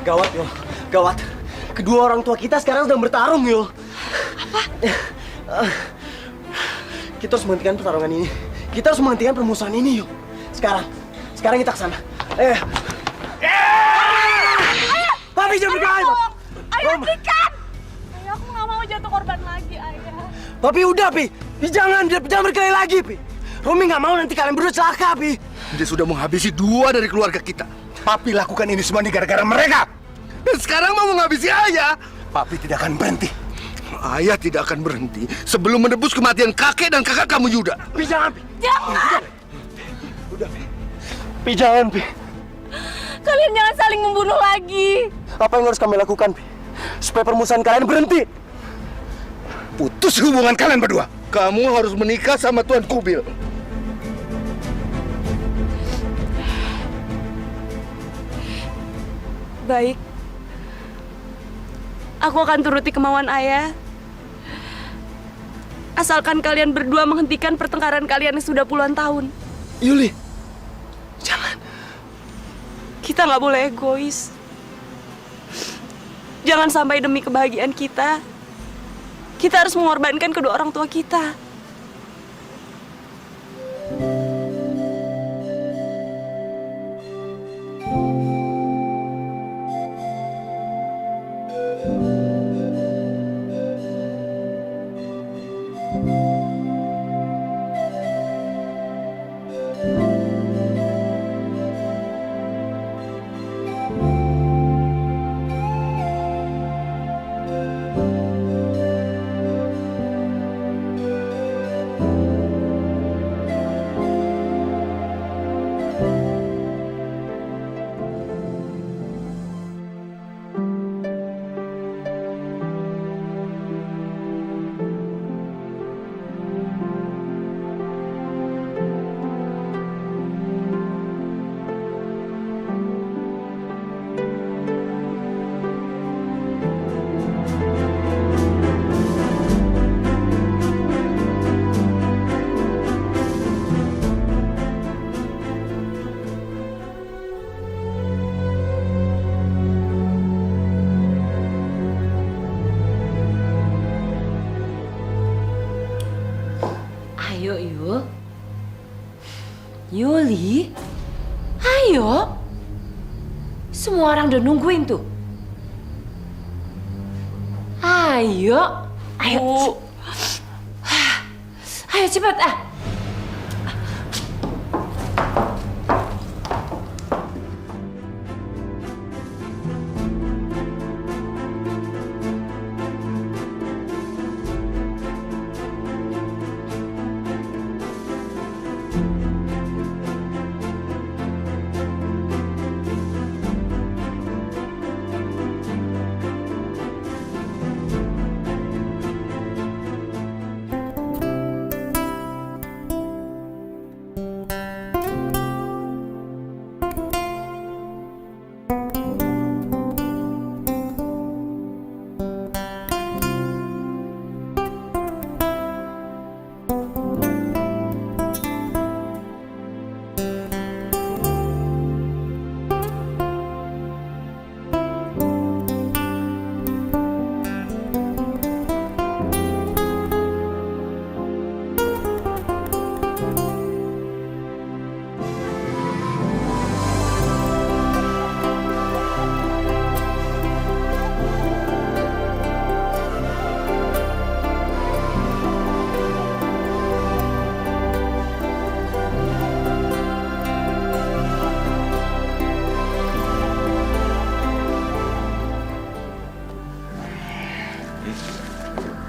Gawat, Yul. Gawat. Kedua orang tua kita sekarang sedang bertarung, Yul. Apa? Kita harus menghentikan pertarungan ini. Kita harus menghentikan permusuhan ini, Yul. Sekarang kita ke sana. Ayah! Papi jangan berkelahi, Pak. Ayah, hentikan! Ayah, aku nggak mau jatuh korban lagi, Ayah. Papi udah, Pi. Jangan berkelahi lagi, Pi. Romi nggak mau nanti kalian berdua celaka, Pi. Dia sudah menghabisi 2 dari keluarga kita. Papi lakukan ini semua gara-gara mereka. Dan sekarang mau menghabisi ayah. Papi tidak akan berhenti. Ayah tidak akan berhenti sebelum menebus kematian kakek dan kakak kamu Yuda. Pi, jangan, Pi. Jangan! Udah, Pi. Pi, jangan, Pi. Kalian jangan saling membunuh lagi. Apa yang harus kami lakukan, Pi? Supaya permusuhan kalian berhenti. putus hubungan kalian berdua. Kamu harus menikah sama Tuan Kubil. Baik. Aku akan turuti kemauan ayah. Asalkan kalian berdua menghentikan pertengkaran kalian yang sudah puluhan tahun. Yuli, jangan. Kita nggak boleh egois. Jangan sampai demi kebahagiaan kita harus mengorbankan kedua orang tua kita. Ayo, Yul. Yuli, ayo. Semua orang udah nungguin tuh. Ayo. Ayo. Ayo cepat ah.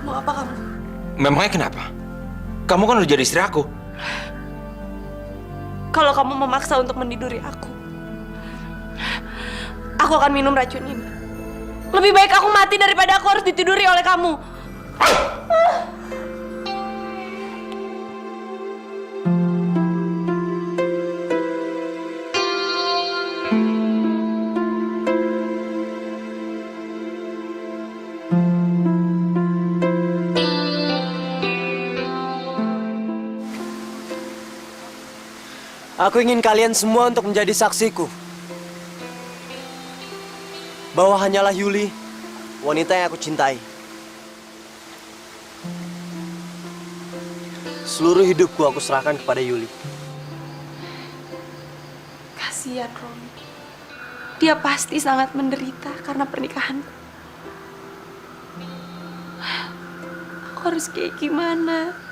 Mau apa kamu? Memangnya kenapa? Kamu kan udah jadi istri aku. Kalau kamu memaksa untuk meniduri aku akan minum racun ini. Lebih baik aku mati daripada aku harus ditiduri oleh kamu. Aku ingin kalian semua untuk menjadi saksiku bahwa hanyalah Yuli, wanita yang aku cintai. Seluruh hidupku aku serahkan kepada Yuli. Kasihan Romi. Dia pasti sangat menderita karena pernikahanku. Aku harus kayak gimana?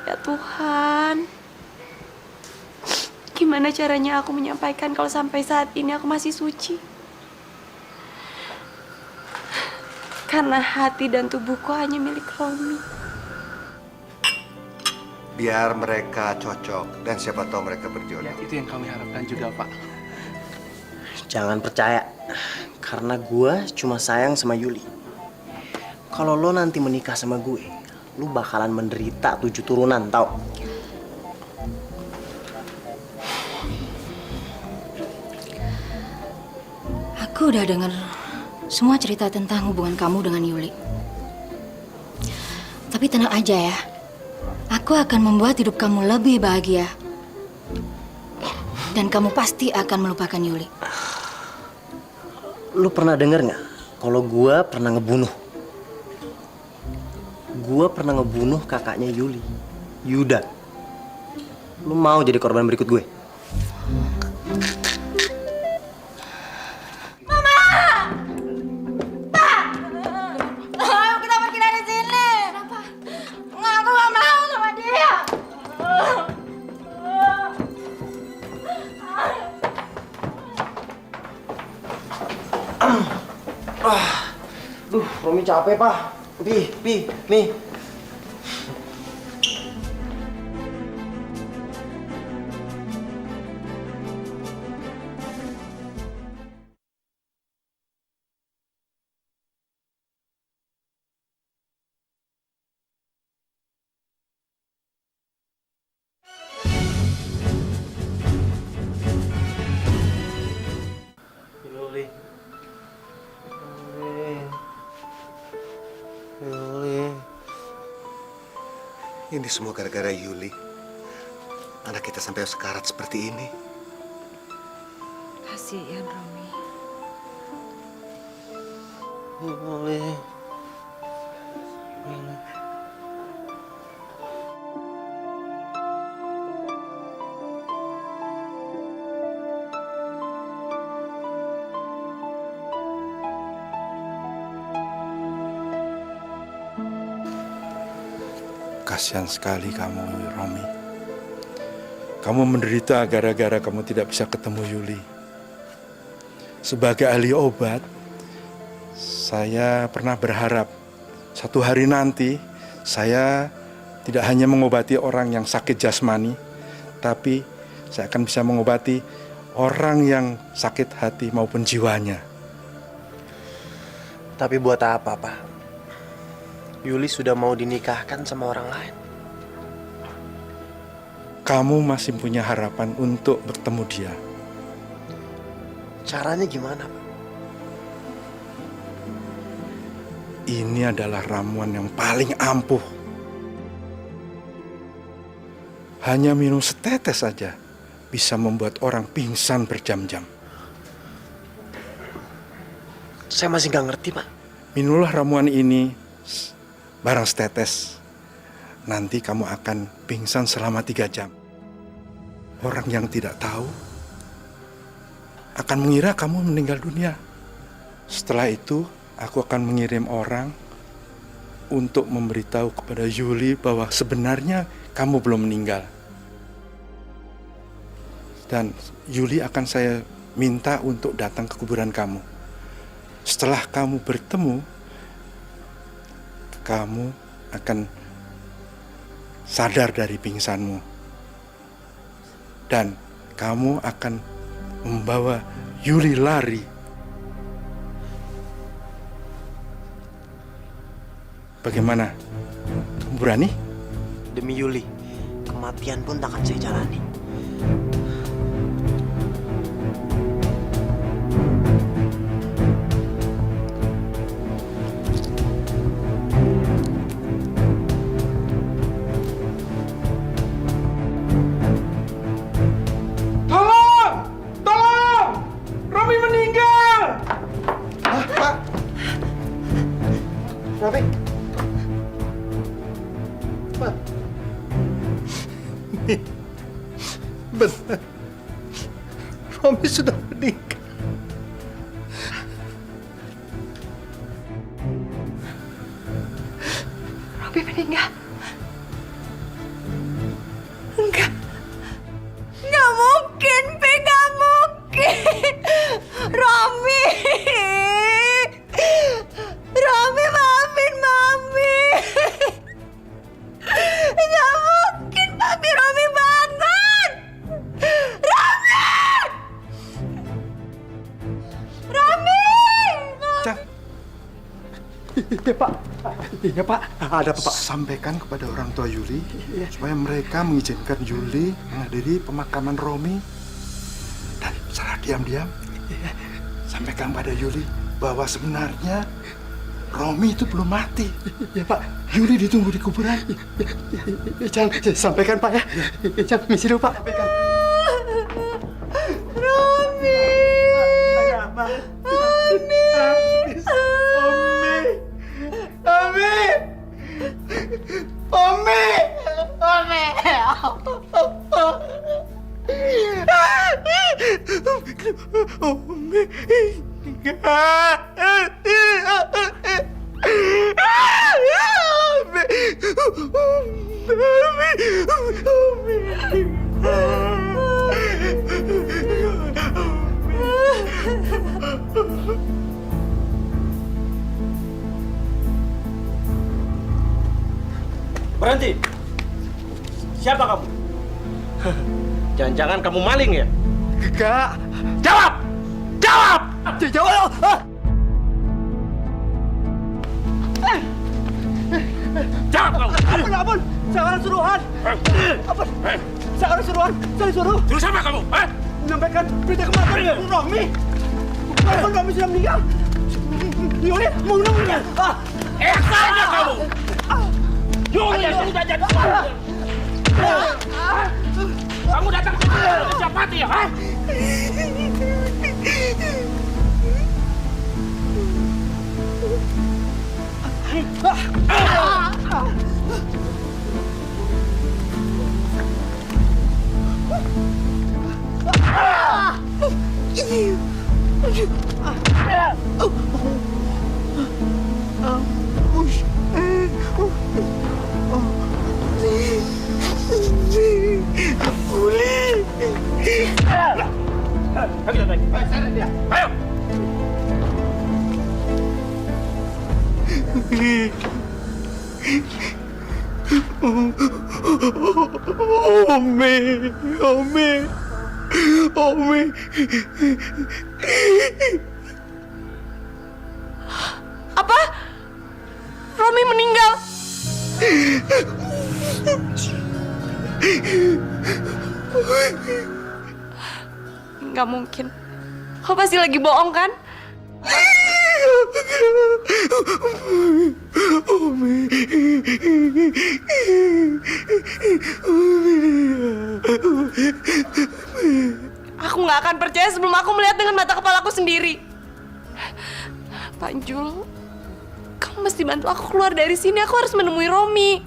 Ya Tuhan, gimana caranya aku menyampaikan kalau sampai saat ini aku masih suci? Karena hati dan tubuhku hanya milik Romi. Biar mereka cocok dan siapa tahu mereka berjodoh. Itu yang kami harapkan juga, Pak. Jangan percaya, karena gue cuma sayang sama Yuli. kalau lo nanti menikah sama gue, lo bakalan menderita 7 turunan, tau? Aku udah dengar semua cerita tentang hubungan kamu dengan Yuli. Tapi tenang aja ya. Aku akan membuat hidup kamu lebih bahagia. Dan kamu pasti akan melupakan Yuli. Lu pernah denger nggak kalau gue pernah ngebunuh? Gue pernah ngebunuh kakaknya Yuli, Yuda. Lu mau jadi korban berikut gue? Ayo kita pergi dari sini. Kenapa? Nggak, aku nggak mau sama dia. Duh, Romi capek, Pak. Nih. Yuli. Ini semua gara-gara Yuli. Anak kita sampai sekarat seperti ini. Kasihan Romi. Yuli. Kasihan sekali kamu, Romi. Kamu menderita gara-gara kamu tidak bisa ketemu Yuli. Sebagai ahli obat, saya pernah berharap satu hari nanti saya tidak hanya mengobati orang yang sakit jasmani, tapi saya akan bisa mengobati orang yang sakit hati maupun jiwanya. Tapi buat apa, Pak? Yuli sudah mau dinikahkan sama orang lain. Kamu masih punya harapan untuk bertemu dia. Caranya gimana, Pak? Ini adalah ramuan yang paling ampuh. Hanya minum setetes saja bisa membuat orang pingsan berjam-jam. Saya masih nggak ngerti, Pak. Minumlah ramuan ini barang setetes. Nanti kamu akan pingsan selama 3 jam. Orang yang tidak tahu akan mengira kamu meninggal dunia. Setelah itu, aku akan mengirim orang untuk memberitahu kepada Yuli bahwa sebenarnya kamu belum meninggal. Dan Yuli akan saya minta untuk datang ke kuburan kamu. Setelah kamu bertemu, kamu akan sadar dari pingsanmu. Dan kamu akan membawa Yuli lari. Bagaimana? Kamu berani? Demi Yuli, kematian pun tak akan saya jalani. Benar. Romi sudah meninggal. Romi meninggal. Enggak. Nggak mungkin, Pi. Nggak mungkin. Romi. Romi, maafin Mami. Nggak mungkin, Papi. Romi bangun. Romi! Romi! Iya Pak. Iya Pak. Ada apa Pak? Sampaikan kepada orang tua Yuli supaya mereka mengizinkan Yuli menghadiri pemakaman Romi. Dan secara diam-diam sampaikan pada Yuli bahwa sebenarnya Romi itu belum mati. Ya Pak. Yuli ditunggu di kuburan. Jangan sampaikan Pak ya. Jangan misi dulu Pak. Sampaikan. Romi. Berhenti! Siapa kamu? Jangan-jangan kamu maling ya? Enggak. Jawab! Jawab! Jawab! Jawab kamu! Ampun! Saya suruhan! Ampun! Saya suruhan! Saya suruh! Suruh siapa kamu? Menyampaikan berita kematian Romi! Bukan Romi sudah meninggal! Yuli mau nemunya! Saja kamu! Yuli yang sudah jadi kamu datang ke sini siap mati ya? Ayo! Omi. Apa? Romi meninggal? Nggak mungkin. Kau pasti lagi bohong kan? Aku nggak akan percaya sebelum aku melihat dengan mata kepalaku sendiri. Pak Jul, kamu mesti bantu aku keluar dari sini. Aku harus menemui Romi.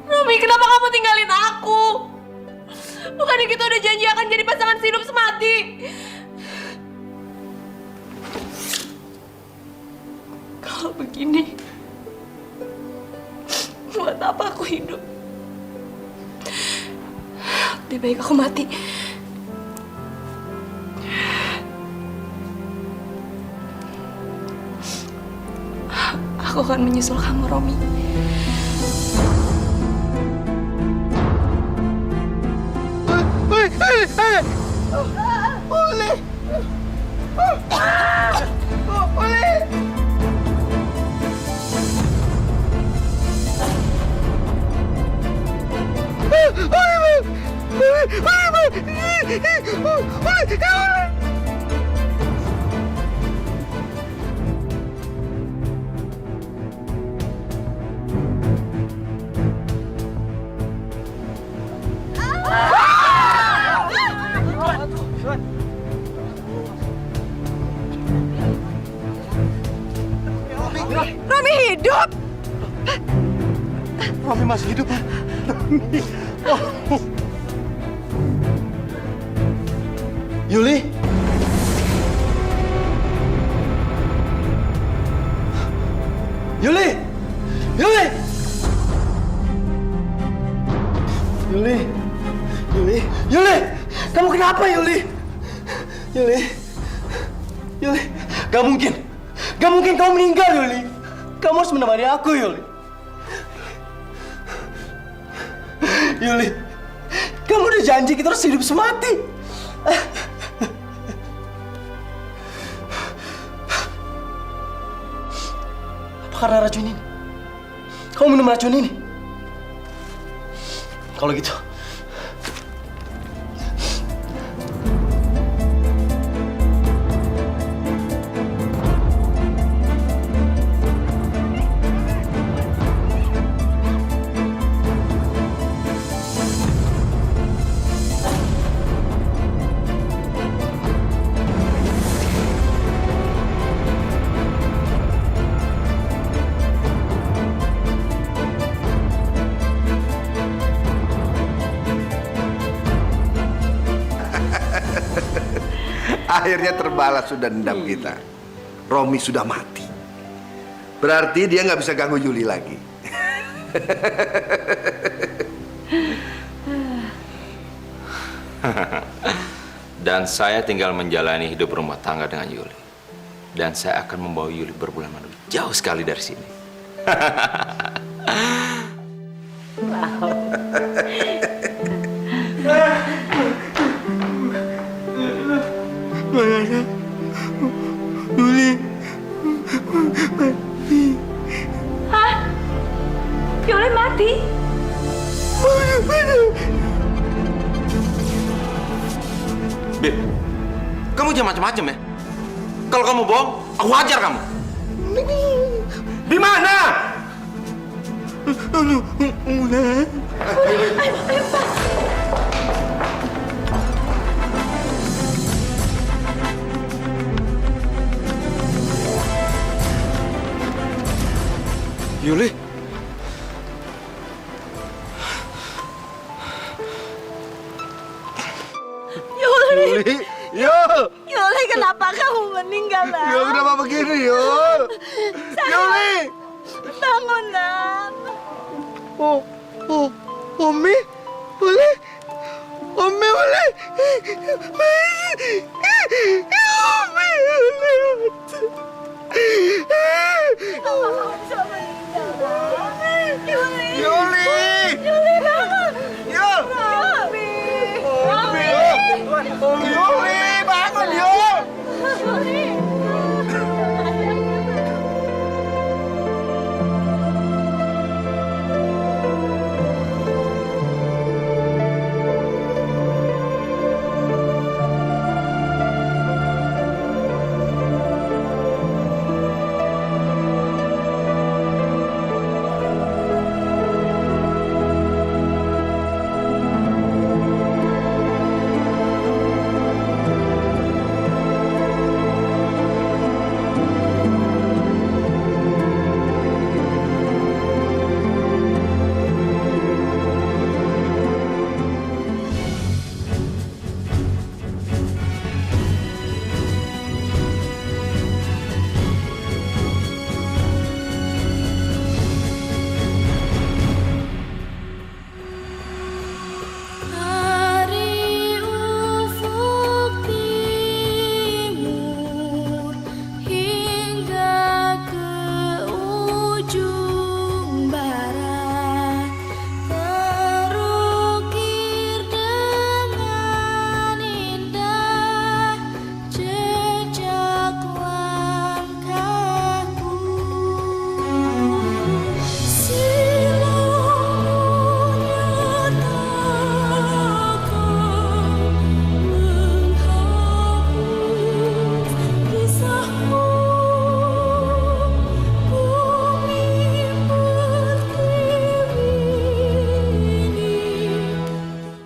Romi, kenapa kamu tinggalin aku? Bukannya kita udah janji akan jadi pasangan sehidup semati? Kalau begini, buat apa aku hidup? Lebih baik aku mati. Aku akan menyusul kamu, Romi. Romi masih hidup. Romi. Oh. Yuli? Yuli! Yuli! Yuli! Yuli! Yuli! Kamu kenapa, Yuli? Yuli! Yuli! Gak mungkin! Gak mungkin kamu meninggal, Yuli! Kamu harus menemani aku, Yuli! Yuli! Kamu udah janji kita harus hidup semati! Apa karena racun ini? Kamu minum racun ini? Kalau gitu, Akhirnya terbalas sudah dendam kita. Romi sudah mati. Berarti dia nggak bisa ganggu Yuli lagi. Dan saya tinggal menjalani hidup rumah tangga dengan Yuli. Dan saya akan membawa Yuli berbulan madu jauh sekali dari sini. Mana? Yuli mati. Hah? Yuli mati? Beb, kamu jangan macam-macam ya. Kalau kamu bohong, aku hajar kamu. Di mana? Yuli? Yuli, Yul. Yuli, kenapa kamu meninggal, Nak? Yul, kenapa begini, Yul? Yuli. Bangun, Nak. Umi, boleh? Umi boleh? Umi boleh? Yuli! Yuli! Yuli, bangun! Yul! Romi! Romi! Yul!